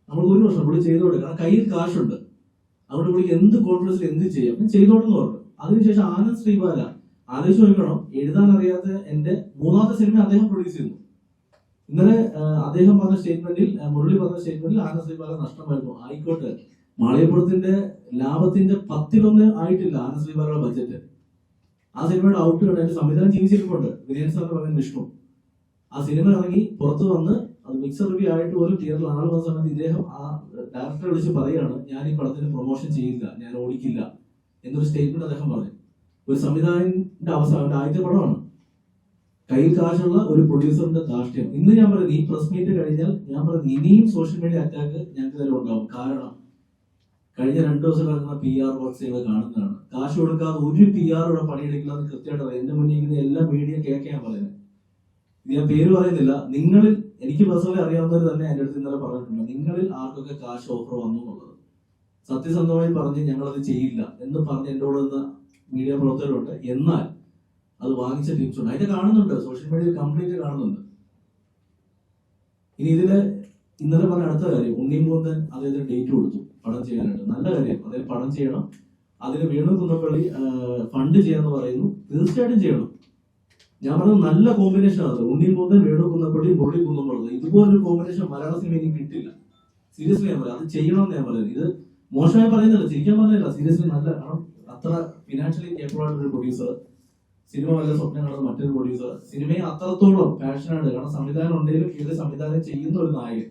നമ്മൾ ഒരു പ്രശ്നം പുള്ളി ചെയ്തോട്ടെ. കാരണം കയ്യിൽ കാശുണ്ട്, അവിടെ പുള്ളിക്ക് എന്ത് കോൺഫിഡൻസിൽ എന്ത് ചെയ്യാം ചെയ്തോട്ടെന്ന് പറഞ്ഞു. അതിനുശേഷം ആനന്ദ് ശ്രീബാല ആലോചിച്ച് നോക്കണം, എഴുതാൻ അറിയാത്ത എന്റെ 3ാമത്തെ സിനിമ അദ്ദേഹം പ്രൊഡ്യൂസ് ചെയ്യുന്നു. ഇന്നലെ അദ്ദേഹം പറഞ്ഞ സ്റ്റേറ്റ്മെന്റിൽ, മുരളി പറഞ്ഞ സ്റ്റേറ്റ്മെന്റിൽ ആനന്ദ് ശ്രീബാല നഷ്ടമായിരുന്നു. ആയിക്കോട്ടെ, മാളികപ്പുറത്തിന്റെ ലാഭത്തിന്റെ 10-1 ആയിട്ടില്ല ആനന്ദ് ശ്രീബാലയുടെ ബഡ്ജറ്റ്. ആ സിനിമയുടെ ഔട്ട് കണ്ട് എന്റെ സംവിധാനം ജീവിച്ചിരിപ്പുണ്ട്, വിനയൻ സാറിന്റെ മകൻ വിഷ്ണു. ആ സിനിമ ഇറങ്ങി പുറത്തു വന്ന് അത് മിക്സർ റിവ്യൂ ആയിട്ട് പോലും തിയേറ്ററിൽ ആൾ വന്ന സമയത്ത് ഇദ്ദേഹം ആ ഡയറക്ടറെ വിളിച്ച് പറയാണ്, ഞാൻ ഈ പടത്തിന് പ്രൊമോഷൻ ചെയ്യില്ല, ഞാൻ ഓടിക്കില്ല എന്നൊരു സ്റ്റേറ്റ്മെന്റ് അദ്ദേഹം പറഞ്ഞു. ഒരു സംവിധായകന്റെ അവസാനം ആദ്യത്തെ പടമാണ്, കയ്യിൽ കാശുള്ള ഒരു പ്രൊഡ്യൂസറിന്റെ ധാർഷ്ട്യം. ഇന്ന് ഞാൻ പറയുന്നത്, ഈ പ്രസ് മീറ്റ് കഴിഞ്ഞാൽ ഞാൻ പറയുന്നത് ഇനിയും സോഷ്യൽ മീഡിയ അറ്റാക്ക് ഞങ്ങൾക്ക് തന്നെ ഉണ്ടാവും. കാരണം കഴിഞ്ഞ 2 ദിവസം നടക്കുന്ന PR വർക്ക്സ് കാണുന്നതാണ്. കാശ് കൊടുക്കാതെ ഒരു PR ഇവിടെ പണിയെടുക്കില്ല എന്ന് കൃത്യമായിട്ട് അറിയാം. എന്റെ മുന്നിൽ ഇങ്ങനെ എല്ലാ മീഡിയ കേൾക്കാൻ പറയുന്നത്. ഇത് ഞാൻ പേര് പറയുന്നില്ല, നിങ്ങളിൽ എനിക്ക് പേഴ്സണലി അറിയാവുന്നവർ തന്നെ എന്റെ അടുത്ത് ഇന്നലെ പറഞ്ഞിട്ടുണ്ട്, നിങ്ങളിൽ ആർക്കൊക്കെ കാശ് ഓഫർ വന്നു എന്നുള്ളത്. സത്യസന്ധമായി പറഞ്ഞ് ഞങ്ങളത് ചെയ്യില്ല എന്ന് പറഞ്ഞ് എന്റെ കൂടെ നിന്ന് മീഡിയ പ്രവർത്തകരുണ്ട്. എന്നാൽ അത് വാങ്ങിച്ച ടീംസ് ഉണ്ട്, അതിനെ കാണുന്നുണ്ട്, സോഷ്യൽ മീഡിയയിൽ കംപ്ലീറ്റ് കാണുന്നുണ്ട്. ഇനി ഇതില് ഇന്നലെ പറഞ്ഞ അടുത്ത കാര്യം, ഉണ്ണിമൂന്തൻ അദ്ദേഹത്തിന് ഡേറ്റ് കൊടുത്തു പടം ചെയ്യാനായിട്ട്. നല്ല കാര്യം, അദ്ദേഹം പടം ചെയ്യണം. അതിന് വേണു കുന്നപ്പള്ളി ഫണ്ട് ചെയ്യാന്ന് പറയുന്നു, തീർച്ചയായിട്ടും ചെയ്യണം. ഞാൻ പറഞ്ഞത് നല്ല കോമ്പിനേഷൻ ആണ്. ഉണ്ണിമൂന്തൻ, വേണു കുന്നപ്പള്ളി, മുരളി കുന്നപ്പള്ളി, ഇതുപോലൊരു കോമ്പിനേഷൻ മലയാള സിനിമയിൽ കിട്ടില്ല. സീരിയസ്ലി ഞാൻ പറയാം, അത് ചെയ്യണമെന്ന് ഞാൻ പറയുന്നത്. ഇത് മോശമായി പറയുന്നില്ല, ചിരിക്കാൻ പറഞ്ഞില്ല, സീരിയസ്ലി നല്ല. കാരണം അത്ര ഫിനാൻഷ്യലി കേപ്പബിൾ ആയിട്ടൊരു പ്രൊഡ്യൂസർ, സിനിമ വല്ല സ്വപ്നം കാണുന്ന മറ്റൊരു പ്രൊഡ്യൂസർ, സിനിമയെ അത്രത്തോളം പാഷനായിട്ട്, കാരണം സംവിധാനം ഉണ്ടെങ്കിലും ഇത് സംവിധാനം ചെയ്യുന്ന ഒരു നായകൻ,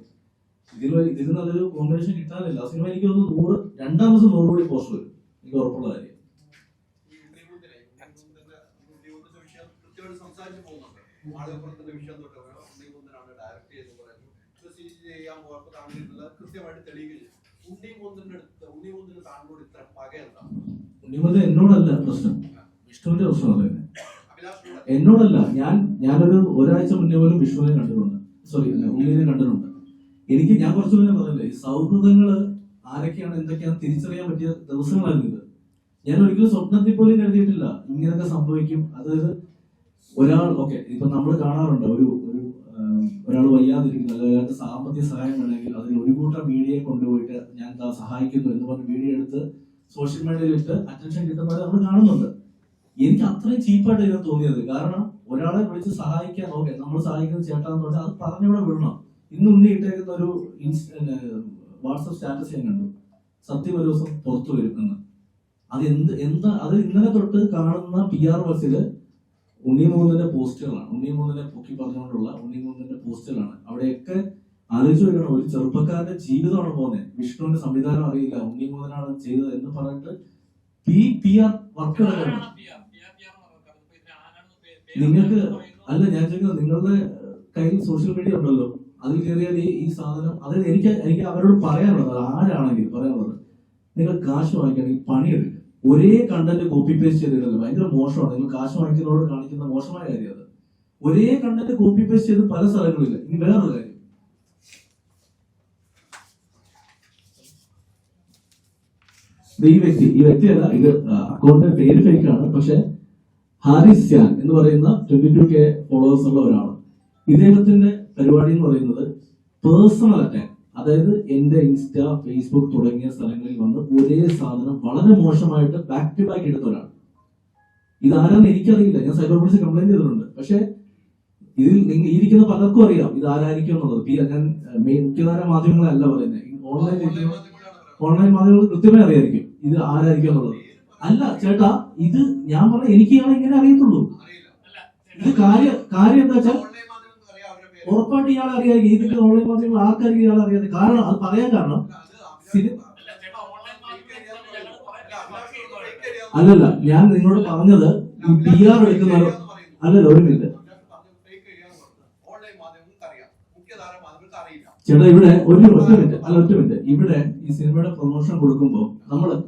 ഇതിൽ നല്ലൊരു കോമ്പിനേഷൻ കിട്ടാനില്ല. ആ സിനിമ എനിക്ക് തോന്നുന്നു 100, 2ാം ദിവസം 100 കോടി പോസ്റ്റ് വരും, എനിക്ക് ഉറപ്പുള്ള കാര്യം. സംസാരിച്ചു പോകുന്നുണ്ട്. മാളികപ്പുറത്തിന്റെ വിഷയം തൊട്ട് ഉണ്ണിമൂന്തനാണ് ഡയറക്ട് ചെയ്ത് പറയുന്നത്, ചെയ്യാൻ പോയപ്പോൾ താങ്കൾ കൃത്യമായിട്ട് തെളിയിക്കുകയും ഉണ്ണിമൂന്തന് താങ്കളോട് ഇത്ര പക എന്താണ്? ഉണ്ണിമൂന്തൻ എന്നോടല്ല പ്രശ്നം, വിഷ്ണുവിന്റെ പ്രശ്നമല്ലേ, എന്നോടല്ല. ഞാനൊരു ഒരാഴ്ച മുന്നേ പോലും വിഷ്ണുവിനെ കണ്ടിട്ടുണ്ട്, സോറി ഉണ്ണിനെ കണ്ടിട്ടുണ്ട്. ഞാൻ കുറച്ചു മുന്നേ പറഞ്ഞില്ലേ, സൗഹൃദങ്ങള് ആരൊക്കെയാണ് എന്തൊക്കെയാണ് തിരിച്ചറിയാൻ പറ്റിയ ദിവസങ്ങളായിരുന്നു ഇത്. ഞാൻ ഒരിക്കലും സ്വപ്നത്തിൽ പോലും കരുതിയിട്ടില്ല ഇങ്ങനെയൊക്കെ സംഭവിക്കും. അതായത് ഒരാൾ, ഓക്കെ, ഇപ്പൊ നമ്മൾ കാണാറുണ്ട്, ഒരാൾ വയ്യാതിരിക്കുന്നു, അല്ലെങ്കിൽ അയാൾക്ക് സാമ്പത്തിക സഹായം വേണമെങ്കിൽ അതിൽ ഒരു കൂട്ടം മീഡിയയെ കൊണ്ടുപോയിട്ട് ഞാൻ സഹായിക്കുന്നു എന്ന് പറഞ്ഞ് വീഡിയോ എടുത്ത് സോഷ്യൽ മീഡിയയിൽ ഇട്ട് അറ്റൻഷൻ കിട്ടുന്നത് നമ്മൾ കാണുന്നുണ്ട്. എനിക്ക് അത്രയും ചീപ്പായിട്ട് ഇതിനെ തോന്നിയത്. കാരണം ഒരാളെ വിളിച്ച് സഹായിക്കാൻ, ഓക്കെ നമ്മൾ സഹായിക്കുന്നത് ചേട്ടാന്ന് പറഞ്ഞാൽ അത് പറഞ്ഞൂടെ വിടണം. ഇന്ന് ഉണ്ണി ഇട്ടേക്കുന്ന ഒരു വാട്സപ്പ് സ്റ്റാറ്റസ് ഞാൻ കണ്ടു, സത്യം ഒരു ദിവസം പുറത്തു വരുമെന്ന്. അത് അത് ഇന്നലെ തൊട്ട് കാണുന്ന PR ബസ്സില് ഉണ്ണിമൂന്നന്റെ പോസ്റ്റുകളാണ്, ഉണ്ണിമൂന്നനെ പൊക്കി പറഞ്ഞുകൊണ്ടുള്ള ഉണ്ണിമൂന്നന്റെ പോസ്റ്റുകളാണ്. അവിടെയൊക്കെ ആലോചിച്ച് നോക്കണം, ഒരു ചെറുപ്പക്കാരന്റെ ജീവിതമാണ് പോകുന്നത്. വിഷ്ണുവിന്റെ സംവിധാനം അറിയില്ല, ഉണ്ണിമൂന്നനാണ് ചെയ്തത് എന്ന് പറഞ്ഞിട്ട് PR വർക്കുകളാണ്. നിങ്ങൾക്ക് അല്ല, ഞാൻ ചോദിക്കുന്നത്, നിങ്ങളുടെ കയ്യിൽ സോഷ്യൽ മീഡിയ ഉണ്ടല്ലോ, അതിൽ കയറിയാൽ ഈ സാധനം, അതായത് എനിക്ക് അവരോട് പറയാനുള്ളത്, ആരാണെങ്കിലും പറയാനുള്ളത്, നിങ്ങൾ കാശ് വാങ്ങിക്കണമെങ്കിൽ പണിയെടുക്കുക. ഒരേ കണ്ടന്റ് കോപ്പി പേസ്റ്റ് ചെയ്തിട്ടല്ലോ, ഭയങ്കര മോശമാണ്. നിങ്ങൾ കാശ് വാങ്ങിക്കുന്നതോട് കാണിക്കുന്ന മോശമായ കാര്യം അത്. ഒരേ കണ്ടന്റ് കോപ്പി പേസ്റ്റ് ചെയ്ത് പല സ്ഥലങ്ങളില്ല. ഇനി വേറൊരു കാര്യം, ഈ വ്യക്തിയല്ല, ഇത് അക്കൗണ്ടിന്റെ പേര് ഫേക്കാണ്, പക്ഷെ ഹാരിസ് ഖാൻ എന്ന് പറയുന്ന 22K ഫോളോവേഴ്സ് ഉള്ള ഒരാളാണ്. ഇദ്ദേഹത്തിന്റെ പരിപാടി എന്ന് പറയുന്നത് പേഴ്സണൽ അറ്റാക്ക്. അതായത് എന്റെ ഇൻസ്റ്റ, ഫേസ്ബുക്ക് തുടങ്ങിയ സ്ഥലങ്ങളിൽ വന്ന് ഒരേ സാധനം വളരെ മോശമായിട്ട് ബാക്ക് ടു ബാക്ക് എടുത്ത ഒരാൾ. ഇതാരാന്ന് എനിക്കറിയില്ല, ഞാൻ സൈബർ പോലീസ് കംപ്ലൈന്റ് ചെയ്തിട്ടുണ്ട്. പക്ഷെ ഇതിൽ ഇരിക്കുന്ന പലർക്കും അറിയാം ഇത് ആരായിരിക്കും എന്നുള്ളത്. ഞാൻ മുഖ്യധാര മാധ്യമങ്ങളല്ല പറയുന്നത്, ഓൺലൈൻ മാധ്യമങ്ങൾ കൃത്യമായി അറിയായിരിക്കും ഇത് ആരായിരിക്കും എന്നുള്ളത്. അല്ല ചേട്ടാ, ഇത് ഞാൻ പറഞ്ഞ എനിക്ക് ഇയാളെ ഇങ്ങനെ അറിയത്തുള്ളൂ. ഇത് കാര്യം എന്താ വെച്ചാൽ ഉറപ്പായിട്ട് ഇയാളെ അറിയായിരിക്കും. ഇതിന്റെ ഓൺലൈൻ മാധ്യമങ്ങൾ ആർക്കായിരിക്കും ഇയാളെ അറിയാതെ. കാരണം അത് പറയാൻ കാരണം അല്ലല്ല, ഞാൻ നിങ്ങളോട് പറഞ്ഞത് ഈ PR എടുക്കുന്നവരോ അല്ലല്ല, ഒരു മിനിറ്റ് ചേട്ടാ, ഇവിടെ ഒറ്റ മിനിറ്റ്. ഇവിടെ ഈ സിനിമയുടെ പ്രൊമോഷൻ കൊടുക്കുമ്പോൾ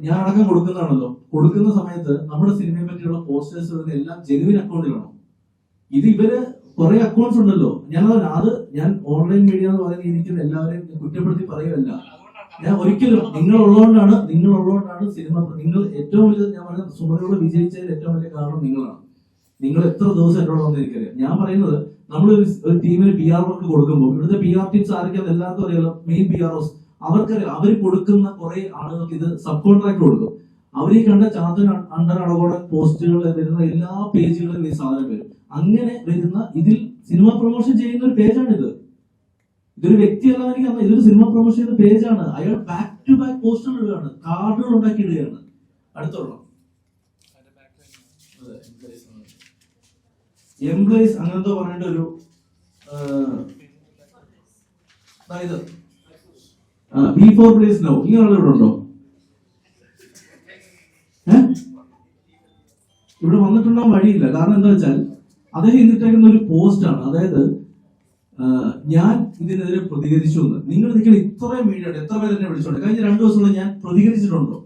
ഞാൻ അടക്കം കൊടുക്കുന്നതാണല്ലോ. കൊടുക്കുന്ന സമയത്ത് നമ്മുടെ സിനിമയെ പറ്റിയുള്ള പോസ്റ്റേഴ്സ് വരുന്ന എല്ലാം ജെനുവിൻ അക്കൗണ്ടിലാണോ? ഇത് ഇവര് കുറെ അക്കൗണ്ട്സ് ഉണ്ടല്ലോ. ഞാൻ ഓൺലൈൻ മീഡിയ എന്ന് പറയുന്ന ഇരിക്കുന്ന എല്ലാവരെയും കുറ്റപ്പെടുത്തി പറയുകയല്ല. ഞാൻ ഒരിക്കലും നിങ്ങളുള്ളതുകൊണ്ടാണ് സിനിമ, നിങ്ങൾ ഏറ്റവും വലിയ, ഞാൻ പറഞ്ഞ സുമനോട് വിജയിച്ചതിൽ ഏറ്റവും വലിയ കാരണം നിങ്ങളാണ്. നിങ്ങൾ എത്ര ദിവസം എന്നോട് വന്ന് എനിക്കറിയാം. ഞാൻ പറയുന്നത് നമ്മൾ ഒരു ടീമിന് PR വർക്ക് കൊടുക്കുമ്പോൾ ഇവിടുത്തെ PR ടീംസ് ആരൊക്കെയാണ് എല്ലാവർക്കും അറിയാലോ. മെയിൻ PROs അവർക്കറിയാം. അവർ കൊടുക്കുന്ന കുറെ ആളുകൾക്ക് ഇത് സബ് കോൺട്രാക്ട് കൊടുക്കും. അവർ ഈ കണ്ട ചാർജ് അണ്ടർ അളവോടെ പോസ്റ്റുകൾ വരുന്ന എല്ലാ പേജുകളിലും ഈ സാധനം വരും. അങ്ങനെ വരുന്ന ഇതിൽ സിനിമ പ്രൊമോഷൻ ചെയ്യുന്ന ഒരു പേജാണിത്. ഇതൊരു വ്യക്തിയല്ല എനിക്ക്, ഇതൊരു സിനിമ പ്രൊമോഷൻ ചെയ്യുന്ന പേജാണ്. അയാൾ ബാക്ക് ടു ബാക്ക് പോസ്റ്റർ ഇടുകയാണ്, കാർഡുകൾ ഉണ്ടാക്കി ഇടുകയാണ്. അടുത്തോളം എംപ്ലോയീസ് അങ്ങനത്തെ പറയേണ്ട ഒരു അതായത് B4 പ്ലേസ് നോ ഇങ്ങനെയുള്ള ഇവിടെ ഉണ്ടോ? ഇവിടെ വന്നിട്ടുണ്ടാകാൻ വഴിയില്ല. കാരണം എന്താ വെച്ചാൽ അദ്ദേഹം ഇന്നിട്ടേക്കുന്ന ഒരു പോസ്റ്റാണ്. അതായത് ഞാൻ ഇതിനെതിരെ പ്രതികരിച്ചു എന്ന്. നിങ്ങൾ നിൽക്കുന്ന ഇത്രയും മീഡിയ എത്ര പേര് എന്നെ വിളിച്ചോണ്ട് കഴിഞ്ഞ 2 ദിവസമുള്ള ഞാൻ പ്രതികരിച്ചിട്ടുണ്ടോ?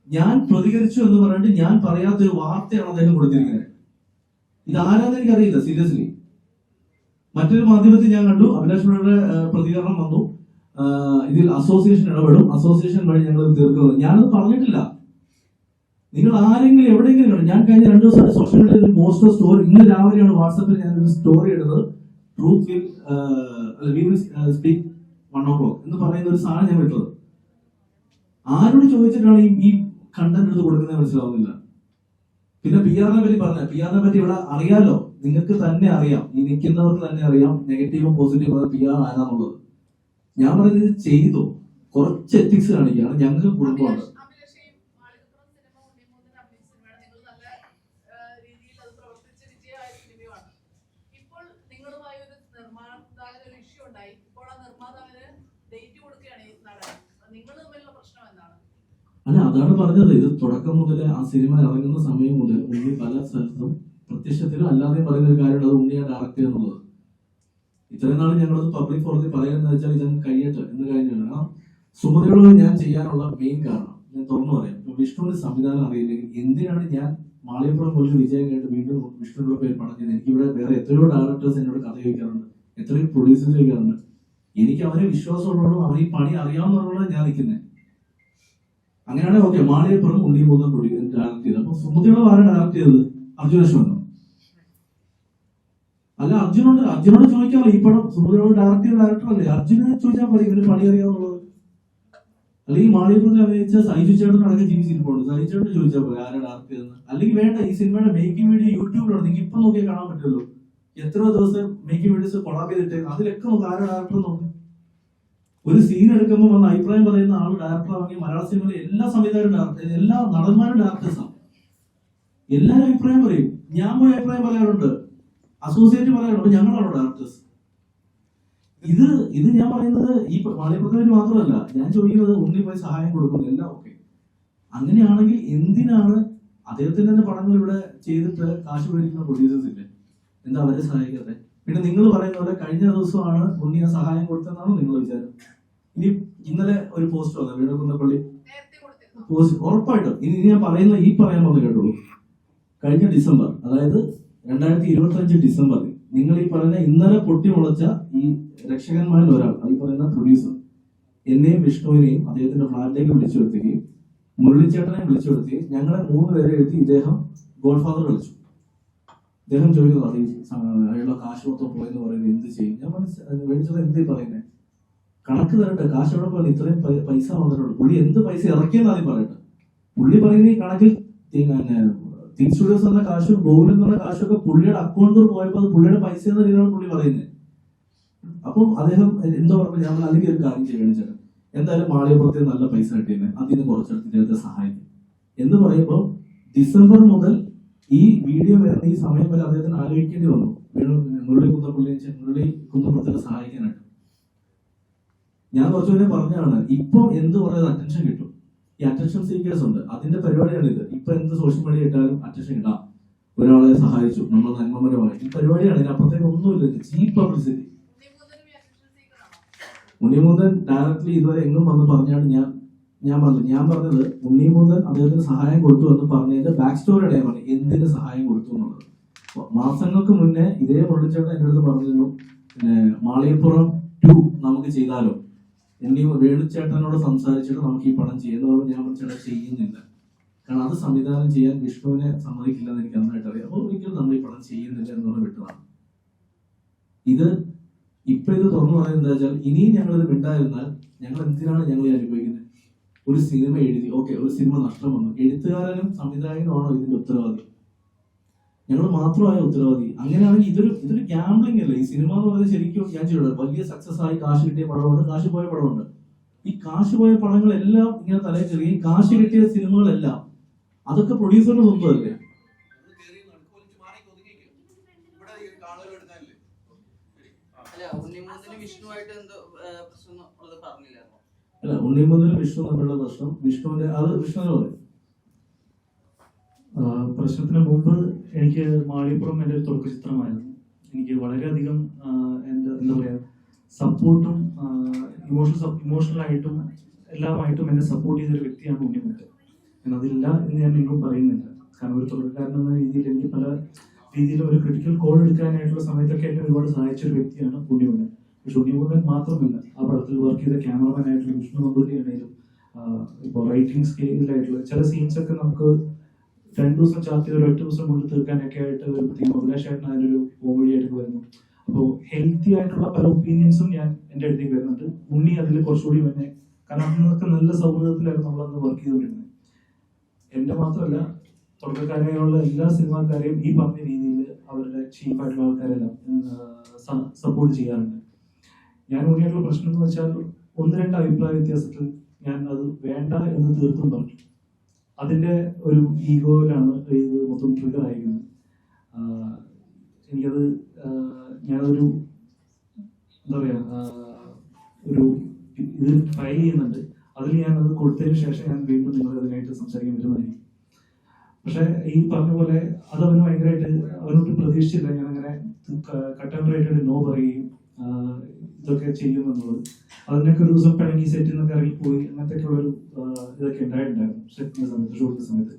ഞാൻ പ്രതികരിച്ചു എന്ന് പറഞ്ഞിട്ട് ഞാൻ പറയാത്തൊരു വാർത്തയാണ് അദ്ദേഹം കൊടുത്തിരിക്കുന്നത്. ഇതാരാന്ന് എനിക്കറിയില്ല സീരിയസ്ലി. മറ്റൊരു മാധ്യമത്തിൽ ഞാൻ കണ്ടു അഭിലാഷയുടെ പ്രതികരണം വന്നു, ഇതിൽ അസോസിയേഷൻ ഇടപെടും, അസോസിയേഷൻ വഴി ഞങ്ങൾ തീർക്കുന്നത്. ഞാനത് പറഞ്ഞിട്ടില്ല. നിങ്ങൾ ആരെങ്കിലും എവിടെയെങ്കിലും കണ്ടു? ഞാൻ കഴിഞ്ഞ 2 ദിവസമായിട്ട് സോഷ്യൽ മീഡിയയിൽ ഒരു പോസ്റ്റർ സ്റ്റോറി, ഇന്ന് രാവിലെയാണ് വാട്സാപ്പിൽ ഞാൻ ഒരു സ്റ്റോറി എടുത്തത്. ട്രൂത്ത് വിൽ സ്പീക്ക് 1 o'clock എന്ന് പറയുന്ന ഒരു സാധനം ഞാൻ വിട്ടത്. ആരോട് ചോദിച്ചിട്ടാണ് ഈ കണ്ടന്റ് എടുത്ത് കൊടുക്കുന്നത് മനസ്സിലാവുന്നില്ല. പിന്നെ PR പറ്റി പറഞ്ഞ PR പറ്റി ഇവിടെ അറിയാലോ, നിങ്ങൾക്ക് തന്നെ അറിയാം, ഈ നിൽക്കുന്നവർക്ക് തന്നെ അറിയാം നെഗറ്റീവും പോസിറ്റീവും PR ആരാന്നുള്ളത്. ഞാൻ പറയുന്നത് ഇത് ചെയ്തു കുറച്ച് എത്തിക്സ് കാണിക്കുകയാണ്. ഞങ്ങൾക്ക് കുടുംബമുണ്ട്. അല്ല, അതാണ് പറഞ്ഞത്. ഇത് തുടക്കം മുതൽ ആ സിനിമ ഇറങ്ങുന്ന സമയം മുതൽ ഉണ്ണി പല സ്ഥലത്തും പ്രത്യക്ഷത്തിലും അല്ലാതെയും പറയുന്ന ഒരു കാര്യമാണ് അത് ഉണ്ണിയെ ഡയറക്റ്റ് എന്നുള്ളത്. ഇത്രയും നാൾ ഞങ്ങളത് പബ്ലിക് ഫോറത്തിൽ പറയുന്നത് വെച്ചാൽ ഇതങ്ങ് കഴിയട്ടെ എന്ന് കഴിഞ്ഞാണ്. ആ സുമതിയോട് ഞാൻ ചെയ്യാനുള്ള മെയിൻ കാരണം ഞാൻ തുറന്നു പറയാം. വിഷ്ണുവിന്റെ സംവിധാനം അറിയില്ലെങ്കിൽ എന്തിനാണ് ഞാൻ മാളികപ്പുറം പോലെ വിജയം കേട്ട് വീണ്ടും വിഷ്ണുവിന്റെ പേര് പറഞ്ഞത്? എനിക്കിവിടെ വേറെ എത്രയോ ഡയറക്ടേഴ്സ് എന്നോട് കഥ ചോദിക്കാറുണ്ട്, എത്രയോ പ്രൊഡ്യൂസേഴ്സ് ചോദിക്കാറുണ്ട്. എനിക്ക് അവരെ വിശ്വാസമുള്ളതും അവർ ഈ പണി അറിയാവുന്നവരോടാണ് ഞാൻ നിൽക്കുന്നത്. അങ്ങനെയാണെങ്കിൽ ഓക്കെ, മാളികപ്പുറം ഉണ്ണി മൂന്നും ഡയറക്ട് ചെയ്ത്. അപ്പൊ സുമതിയോട് ആരാണ് ഡയറക്ട് ചെയ്തത്? അർജുന അശ്വനോ? അല്ല, അർജുനോട് ചോദിക്കാമോ ഈ പടം സുമതിയോട് ഡയറക്ട് ചെയ്ത ഡയറക്ടർ അല്ലേ? അർജുനെ ചോദിച്ചാൽ മതി ഇവര് പണി അറിയാവുന്നുള്ളത്. അല്ലെങ്കിൽ മാളികപ്പുറത്ത് അഭിനയിച്ച സൈജു ചേട്ടൻ അടക്കം ജീവിച്ചിരിപ്പുണ്ട്, സൈജു ചേട്ടൻ ചോദിച്ചാൽ പോലെ ആരാ ഡയറക്ട് ചെയ്തെന്ന്. അല്ലെങ്കിൽ വേണ്ട, ഈ സിനിമയുടെ മേക്കിംഗ് വീഡിയോ യൂട്യൂബിലാണ്, നിങ്ങൾക്ക് ഇപ്പൊ നോക്കിയാൽ കാണാൻ പറ്റുമല്ലോ. എത്രയോ ദിവസം മേക്കിംഗ് വീഡിയോസ് കൊളാബ് ചെയ്തിട്ടേക്കും, അതിലൊക്കെ നമുക്ക് ആരാ ഡയറക്ടർ നോക്കും. ഒരു സീൻ എടുക്കുമ്പോൾ വന്ന് അഭിപ്രായം പറയുന്ന ആൾ ഡയറക്ടർ ആണെങ്കിൽ മലയാള സിനിമയിലെ എല്ലാ സംവിധായകരും ഡയറക്ടർ, എല്ലാ നടന്മാരും ഡയറക്ടേഴ്സാണ്. എല്ലാവരും അഭിപ്രായം പറയും. ഞാൻ പോയി അഭിപ്രായം പറയാറുണ്ട്, അസോസിയേറ്റ് പറയാറുണ്ട്, ഞങ്ങളാണോ ഡയറക്ടേഴ്സ്? ഇത് ഞാൻ പറയുന്നത് ഈ മാളികപ്പുറത്തിന് മാത്രമല്ല, ഞാൻ ചോദിക്കുന്നത് ഉണ്ണി പോയി സഹായം കൊടുക്കുന്നു, എല്ലാം ഓക്കെ. അങ്ങനെയാണെങ്കിൽ എന്തിനാണ് അദ്ദേഹത്തിന്റെ തന്നെ പടങ്ങൾ ഇവിടെ ചെയ്തിട്ട് കാശ് മേടിക്കുന്ന പ്രൊഡ്യൂസേഴ്സ് ഇല്ലേ? എന്താ അവരെ സഹായിക്കാതെ? പിന്നെ നിങ്ങൾ പറയുന്ന പോലെ കഴിഞ്ഞ ദിവസമാണ് ഉണ്ണി ആ സഹായം കൊടുത്തതെന്നാണോ നിങ്ങൾ വിചാരം? ഇനി ഇന്നലെ ഒരു പോസ്റ്റ് വന്നു വീണകുന്നപ്പള്ളി പോസ്റ്റ്, ഉറപ്പായിട്ടും ഇനി ഞാൻ പറയുന്ന ഈ പറയാൻ വന്ന് കേട്ടുള്ളൂ. കഴിഞ്ഞ ഡിസംബർ, അതായത് 2025 ഡിസംബറിൽ നിങ്ങൾ ഈ പറയുന്ന ഇന്നലെ പൊട്ടിമുളച്ച ഈ രക്ഷകന്മാരിൽ ഒരാൾ, ഈ പറയുന്ന പ്രൊഡ്യൂസർ, എന്നെയും വിഷ്ണുവിനെയും അദ്ദേഹത്തിന്റെ ഫ്ലാറ്റിലേക്ക് വിളിച്ചു വരുത്തുകയും മുരളിച്ചേട്ടനെ വിളിച്ചു വരുത്തുകയും ഞങ്ങളെ 3 പേരെ എഴുതി ഇദ്ദേഹം ഗോഡ്ഫാദർ കളിച്ചു. അദ്ദേഹം ചോദിക്കുന്നത് അയാളുടെ കാശ് മൊത്തം പോയെന്ന് പറയുന്നത് എന്ത് ചെയ്യും? ഞാൻ മേടിച്ചത് എന്തേ പറയുന്നത്? കണക്ക് തരട്ടെ, കാശ് എവിടെ പോയാൽ ഇത്രയും പൈസ വന്നിട്ടുണ്ട്, പുള്ളി എന്ത് പൈസ ഇറക്കിയെന്നാദ്യം പറയട്ടെ. പുള്ളി പറയുന്ന ഈ കണക്കിൽ തിങ് സ്റ്റുഡിയോസ് എന്ന കാശും ഗോകുലം എന്നുള്ള കാശൊക്കെ പുള്ളിയുടെ അക്കൗണ്ടിൽ പോയപ്പോൾ അത് പുള്ളിയുടെ പൈസ എന്ന രീതിയിലാണ് പുള്ളി പറയുന്നത്. അപ്പം അദ്ദേഹം എന്തോ പറഞ്ഞു, ഞങ്ങൾ അല്ലെങ്കിൽ ഒരു കാര്യം ചെയ്യണം ചേട്ടൻ, എന്തായാലും മാളികപ്പുറത്തെ നല്ല പൈസ കിട്ടിയെന്നെ, അതിന് കുറച്ചെടുത്ത് ഇദ്ദേഹത്തെ സഹായിക്കും എന്ന് പറയുമ്പോൾ ഡിസംബർ മുതൽ ഈ വീഡിയോ വരുന്ന ഈ സമയം വരെ അദ്ദേഹത്തിന് ആലോചിക്കേണ്ടി വന്നു മുരളി കുന്നപ്പുറത്തിനെ സഹായിക്കാനായിട്ട്. ഞാൻ കുറച്ചുകൂടെ പറഞ്ഞാണ്, ഇപ്പൊ എന്ത് പറയുന്നത് അറ്റൻഷൻ കിട്ടും. ഈ അറ്റൻഷൻ സീക്കേഴ്സ് ഉണ്ട്, അതിന്റെ പരിപാടിയാണ് ഇത്. ഇപ്പൊ എന്ത് സോഷ്യൽ മീഡിയ ഇട്ടാലും അറ്റൻഷൻ കിട്ടാം, ഒരാളെ സഹായിച്ചു, നമ്മൾ നന്മപരമായി, ഈ പരിപാടിയാണ്. ഇതിനപ്പുറത്തേക്ക് ഒന്നുമില്ല, ചീപ്പ് പബ്ലിസിറ്റി. ഉണ്ണിമുന്തൻ ഡയറക്ട്ലി ഇതുവരെ എങ്ങും വന്ന് പറഞ്ഞാണ് ഞാൻ പറഞ്ഞത് ഉണ്ണിമുന്തൻ അദ്ദേഹത്തിന് സഹായം കൊടുത്തു എന്ന് പറഞ്ഞതിന്റെ ബാക്ക് സ്റ്റോറിയുടെ ഞാൻ പറഞ്ഞു എന്തിന് സഹായം കൊടുത്തു എന്നുള്ളത്. മാസങ്ങൾക്ക് മുന്നേ ഇതേ മുരളിച്ചേട്ടൻ എന്റെ അടുത്ത് പറഞ്ഞിരുന്നു, പിന്നെ മാളികപ്പുറം 2 നമുക്ക് ചെയ്താലോ, വേണുചേട്ടനോട് സംസാരിച്ചിട്ട് നമുക്ക് ഈ പടം ചെയ്യുന്നതോട് ഞാൻ ചേട്ടൻ ചെയ്യുന്നില്ല. കാരണം അത് സംവിധാനം ചെയ്യാൻ വിഷ്ണുവിനെ സമ്മതിക്കില്ല എന്ന് എനിക്ക് നന്നായിട്ട് അറിയാം. അപ്പോൾ ഒരിക്കലും നമ്മൾ ഈ പടം ചെയ്യുന്നില്ല എന്ന് പറഞ്ഞ് വിട്ടതാണ്. ഇത് തുറന്നു പറയുന്നത് എന്താ വെച്ചാൽ, ഇനിയും ഞങ്ങളിത് മിണ്ടായിരുന്നാൽ ഞങ്ങൾ എന്തിനാണ് ഞങ്ങൾ ഈ അനുഭവിക്കുന്നത്? ഒരു സിനിമ എഴുതി, ഓക്കെ, ഒരു സിനിമ നഷ്ടം വന്നു, എഴുത്തുകാരനും സംവിധായകനുമാണോ ഇതിന്റെ ഉത്തരവാദി? ഞങ്ങൾ മാത്രമായ ഉത്തരവാദി? അങ്ങനെയാണെങ്കിൽ ഇതൊരു ഗാംബ്ലിംഗ് അല്ലേ? ഈ സിനിമ എന്ന് പറയുന്നത് ശരിക്കും ഞാൻ ചെയ്തത് വലിയ സക്സസ് ആയി കാശ് കിട്ടിയ പടമുണ്ട്, കാശ് പോയ പടമുണ്ട്. ഈ കാശ് പോയ പടങ്ങളെല്ലാം ഇങ്ങനെ തലയിൽ ചെറിയ കാശ് കിട്ടിയ സിനിമകളെല്ലാം അതൊക്കെ പ്രൊഡ്യൂസറിന്റെ സ്വന്തമല്ലേ? അല്ല, ഉണ്ണിമുതലും വിഷ്ണു തമ്മിലുള്ള പ്രശ്നം വിഷ്ണുവിന്റെ പറയും. പ്രശ്നത്തിന് മുമ്പ് എനിക്ക് മാളികപ്പുറം എൻ്റെ ഒരു തുടക്ക ചിത്രമായിരുന്നു. എനിക്ക് വളരെയധികം എന്താ പറയുക, സപ്പോർട്ടും ഇമോഷണലായിട്ടും എല്ലാമായിട്ടും എന്നെ സപ്പോർട്ട് ചെയ്തൊരു വ്യക്തിയാണ് ഉണ്ണിമുത്ത്. അതില്ല എന്ന് ഞാൻ നിങ്ങൾക്കും പറയുന്നില്ല. കാരണം ഒരു തുടക്കക്കാരൻ എന്ന രീതിയിൽ എനിക്ക് പല രീതിയിലും ഒരു ക്രിട്ടിക്കൽ കോൾ എടുക്കാനായിട്ടുള്ള സമയത്തൊക്കെ എന്നെ ഒരുപാട് സഹായിച്ച ഒരു വ്യക്തിയാണ് ഉണ്ണിമുതൻ. പക്ഷെ ഉണ്ണിമുതൻ മാത്രമല്ല, ആ പടത്തിൽ വർക്ക് ചെയ്ത ക്യാമറമാൻ ആയിട്ടുള്ള വിഷ്ണു നമ്പൂതിരി ആണെങ്കിലും ഇപ്പോൾ റൈറ്റിംഗ് സ്കെയിലായിട്ടുള്ള ചില സീൻസ് ഒക്കെ നമുക്ക് 2 ദിവസം ചാർട്ട് ചെയ്ത് 1 ദിവസം കൊണ്ട് തീർക്കാനൊക്കെ ആയിട്ട് വരുമ്പോഴത്തേക്കും അഭിലാഷായിട്ട് അതിനൊരു കോമഡി ആയിട്ട് വരുന്നു. അപ്പോൾ ഹെൽത്തി ആയിട്ടുള്ള പല ഒപ്പീനിയൻസും ഞാൻ എൻ്റെ അടുത്തേക്ക് വരുന്നുണ്ട്. ഉണ്ണി അതിൽ കുറച്ചുകൂടി തന്നെ, കാരണം അന്നൊക്കെ നല്ല സൗഹൃദത്തിലായിരുന്നു നമ്മളന്ന് വർക്ക് ചെയ്തുകൊണ്ടിരുന്നത്. എൻ്റെ മാത്രമല്ല, തുടക്കക്കാരെയുള്ള എല്ലാ സിനിമാക്കാരെയും ഈ പറഞ്ഞ രീതിയിൽ അവരുടെ ചീഫായിട്ടുള്ള ആൾക്കാരെല്ലാം സപ്പോർട്ട് ചെയ്യാറുണ്ട്. ഞാൻ ഉണ്ണിയായിട്ടുള്ള പ്രശ്നം എന്ന് വെച്ചാൽ 1-2 അഭിപ്രായ വ്യത്യാസത്തിൽ ഞാൻ അത് വേണ്ട എന്ന് തീർത്തും പറഞ്ഞു. അതിന്റെ ഒരു ഈഗോയിലാണ് ഇത് മൊത്തം ട്രിഗർ ആയിരിക്കുന്നത്. എനിക്കത് ഞാനൊരു എന്താ പറയാ ഒരു ഇത് ട്രൈ ചെയ്യുന്നുണ്ട്. അതിൽ ഞാനത് കൊടുത്തതിന് ശേഷം ഞാൻ വീണ്ടും നിങ്ങൾ അതിനായിട്ട് സംസാരിക്കാൻ പറ്റുന്നതായിരിക്കും. പക്ഷെ ഈ പറഞ്ഞ പോലെ അത് അവന് ഭയങ്കരമായിട്ട് അവനോട് പ്രതീക്ഷിച്ചില്ല ഞാൻ അങ്ങനെ കട്ടൻഡറായിട്ട് നോ പറയുകയും ഇതൊക്കെ ചെയ്യുമെന്നുള്ളത്. അതിനൊക്കെ ഒരു ദിവസം പിണങ്ങി സെറ്റിൽ നിന്നൊക്കെ ഇറങ്ങിപ്പോയി അങ്ങനത്തെ ഉള്ളൊരു ഇതൊക്കെ ഉണ്ടായിട്ടുണ്ടായിരുന്നു സെറ്റിന്റെ സമയത്ത്, ഷൂട്ടിന്റെ സമയത്ത്.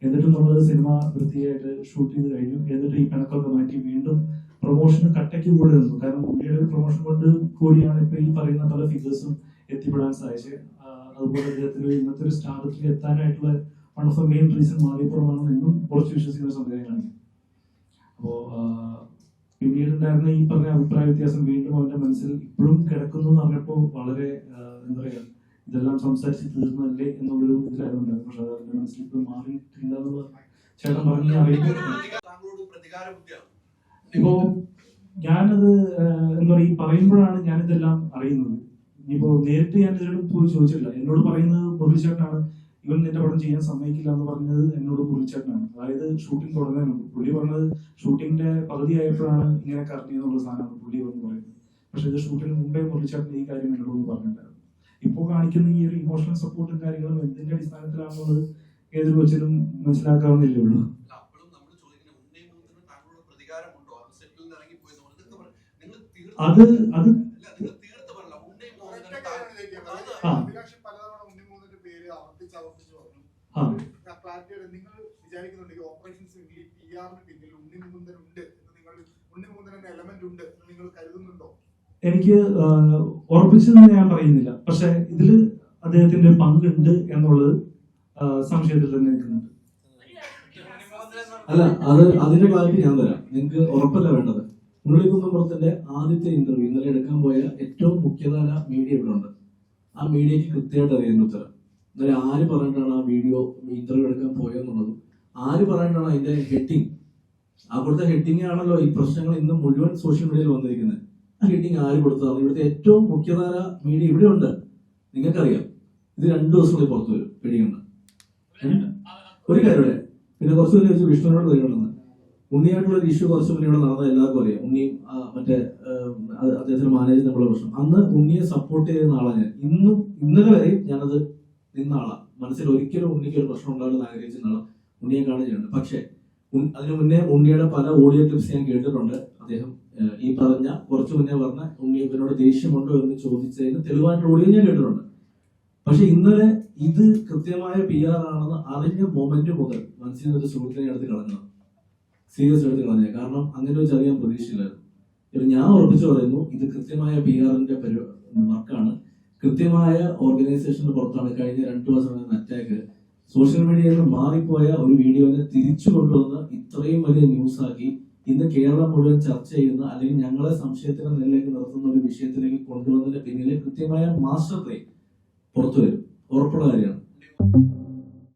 എന്നിട്ടും നമ്മൾ സിനിമ വൃത്തിയായിട്ട് ഷൂട്ട് ചെയ്ത് കഴിഞ്ഞു. എന്നിട്ട് ഈ പിണക്കൊക്കെ മാറ്റി വീണ്ടും പ്രൊമോഷന് കട്ടയ്ക്ക് കൂടെ നിന്നു. കാരണം പുള്ളിയുടെ ഒരു പ്രൊമോഷൻ കൊണ്ട് കൂടിയാണ് ഇപ്പൊ ഈ പറയുന്ന പല ഫിഗേഴ്സും എത്തിപ്പെടാൻ സാധിച്ചത്. അതുപോലെ അദ്ദേഹത്തിന് ഇന്നത്തെ ഒരു സ്റ്റാർട്ടിൽ എത്താനായിട്ടുള്ള one of the main reason മാളികപ്പുറമാണെന്ന് എന്നും കുറച്ച് വിശ്വസിക്കുന്ന സംവിധാനമാണ്. അപ്പോ പിന്നീട് ഉണ്ടായിരുന്ന ഈ പറഞ്ഞ അഭിപ്രായ വ്യത്യാസം വീണ്ടും അവന്റെ മനസ്സിൽ ഇപ്പോഴും കിടക്കുന്നു എന്ന് പറഞ്ഞപ്പോൾ വളരെ എന്താ പറയാ, ഇതെല്ലാം സംസാരിച്ച് തീർന്നല്ലേ എന്നുള്ളൊരു ഇതിലായിരുന്നു. പക്ഷെ അവന്റെ മനസ്സിൽ ഇപ്പോഴും മാറിയിട്ടില്ല എന്നുള്ള ചേട്ടൻ പറഞ്ഞ ഇപ്പോ ഞാനത് എന്താ പറയുക, ഈ പറയുമ്പോഴാണ് ഞാനിതെല്ലാം അറിയുന്നത്. ഇനിയിപ്പോ നേരിട്ട് ഞാൻ ഇതിനോട് പോയി ചോദിച്ചില്ല. എന്നോട് പറയുന്നത് മുരളിച്ചേട്ടനാണ് ഇവൻ നിന്റെ പടം ചെയ്യാൻ സമ്മതിക്കില്ല എന്ന് പറഞ്ഞത് എന്നോട് മുരളിച്ചേട്ടനാണ്. അതായത് ഷൂട്ടിംഗ് തുടങ്ങാനുണ്ട്. പുള്ളി പറഞ്ഞത് ഷൂട്ടിങ്ങിന്റെ പകുതി ആയപ്പോഴാണ് ഇങ്ങനെ കറങ്ങിയെന്നുള്ള സാധനമാണ് പുള്ളി വന്ന് പറയുന്നത്. പക്ഷെ ഇത് ഷൂട്ടിന് മുമ്പേ മുരളിച്ചേട്ടൻ ഈ കാര്യം എന്നോട് പറഞ്ഞിട്ടുണ്ടായിരുന്നു. ഇപ്പോൾ കാണിക്കുന്ന ഈ ഒരു ഇമോഷണൽ സപ്പോർട്ടും കാര്യങ്ങളും എന്തിന്റെ അടിസ്ഥാനത്തിലാണെന്നുള്ളത് ഏതൊരു കൊച്ചിനും മനസ്സിലാക്കാവുന്നില്ലേ ഉള്ളൂ. അത് എനിക്ക് ഉറപ്പിച്ചെന്ന് ഞാൻ പറയുന്നില്ല. പക്ഷെ ഇതിൽ അദ്ദേഹത്തിന്റെ പങ്കുണ്ട് എന്നുള്ളത് സംശയത്തിൽ തന്നെ നിൽക്കുന്നുണ്ട്. അല്ല, അതിന്റെ ക്ലാരിറ്റി ഞാൻ തരാം. നിങ്ങൾക്ക് ഉറപ്പല്ല വേണ്ടത്. മുരളിക്കുന്നുപുറത്തിന്റെ ആദ്യത്തെ ഇന്റർവ്യൂ ഇന്നലെ എടുക്കാൻ പോയ ഏറ്റവും മുഖ്യധാര മീഡിയ ഇവിടെ ഉണ്ട്. ആ മീഡിയക്ക് കൃത്യമായിട്ട് അറിയുന്ന ഉത്തരം. ഇന്നലെ ആര് പറഞ്ഞിട്ടാണ് ആ വീഡിയോ ഇന്റർവ്യൂ എടുക്കാൻ പോയെന്നുള്ളത്, ആര് പറഞ്ഞിട്ടാണ് അതിന്റെ ഹെഡിങ്, അവിടുത്തെ ഹെഡിങ് ആണല്ലോ ഈ പ്രശ്നങ്ങൾ ഇന്ന് മുഴുവൻ സോഷ്യൽ മീഡിയയിൽ വന്നിരിക്കുന്നത്. ആ ഹെഡിങ് ആര് കൊടുത്തതാണ്? ഇവിടുത്തെ ഏറ്റവും മുഖ്യധാര മീഡിയ ഇവിടെ ഉണ്ട്. നിങ്ങൾക്കറിയാം. ഇത് 2 ദിവസങ്ങളിൽ പുറത്തു വരും. പിടിയുണ്ട് ഒരു കാര്യം. പിന്നെ കുറച്ച് പേര് വെച്ച് വിഷ്ണുവിനോട് വരുന്നുണ്ടെന്ന്. ഉണ്ണിയായിട്ടുള്ള ഒരു ഇഷ്യൂ കുറച്ച് മുന്നേ ഇവിടെ നടന്നത് എല്ലാവർക്കും അറിയാം. ഉണ്ണിയും മറ്റേ അദ്ദേഹത്തിന് മാനേജ് തമ്മിലുള്ള പ്രശ്നം. അന്ന് ഉണ്ണിയെ സപ്പോർട്ട് ചെയ്യുന്ന ആളാണ് ഞാൻ. ഇന്നലെ വരെയും ഞാനത് നിന്ന ആളാണ്. മനസ്സിൽ ഒരിക്കലും ഉണ്ണിക്ക് ഒരു പ്രശ്നം ഉണ്ടാവില്ലെന്ന് ആഗ്രഹിച്ചിരുന്ന ആളാണ്. ഉണ്ണിയെ കാണുകയുണ്ട്. പക്ഷെ അതിനു മുന്നേ ഉണ്ണിയുടെ പല ഓഡിയോ ക്ലിപ്സ് ഞാൻ കേട്ടിട്ടുണ്ട്. അദ്ദേഹം ഈ പറഞ്ഞ കുറച്ചു മുന്നേ പറഞ്ഞ ഉണ്ണി ഇവനോട് ദേഷ്യമുണ്ടോ എന്ന് ചോദിച്ചതിന് തെളിവായിട്ടുള്ള ഓഡിയോ ഞാൻ കേട്ടിട്ടുണ്ട്. പക്ഷെ ഇന്നലെ ഇത് കൃത്യമായ PR ആണെന്ന് അറിഞ്ഞ മൊമെന്റ് മുതൽ മനസ്സിൽ നിന്നൊരു സുഹൃത്തിനെ എടുത്ത് കളഞ്ഞത്, സീരിയസ് എടുത്ത് കളഞ്ഞത്. കാരണം അങ്ങനെ ഒരു ചെറിയ പ്രതീക്ഷയില്ലായിരുന്നു. ഞാൻ ഉറപ്പിച്ചു പറയുന്നു, ഇത് കൃത്യമായ PR-ന്റെ വർക്കാണ്. കൃത്യമായ ഓർഗനൈസേഷന് പുറത്താണ് കഴിഞ്ഞ 2 ദിവസം അറ്റാക്ക് സോഷ്യൽ മീഡിയയിൽ നിന്ന് മാറിപ്പോയ ഒരു വീഡിയോനെ തിരിച്ചു കൊണ്ടുവന്ന് ഇത്രയും വലിയ ന്യൂസാക്കി ഇന്ന് കേരളം മുഴുവൻ ചർച്ച ചെയ്യുന്ന അല്ലെങ്കിൽ ഞങ്ങളെ സംശയത്തിന് നിലയിലേക്ക് നിർത്തുന്ന ഒരു വിഷയത്തിലേക്ക് കൊണ്ടുവന്നതിന് പിന്നിലെ കൃത്യമായ മാസ്റ്റർ പ്ലേ പുറത്തു വരും. ഉറപ്പുള്ള കാര്യമാണ്.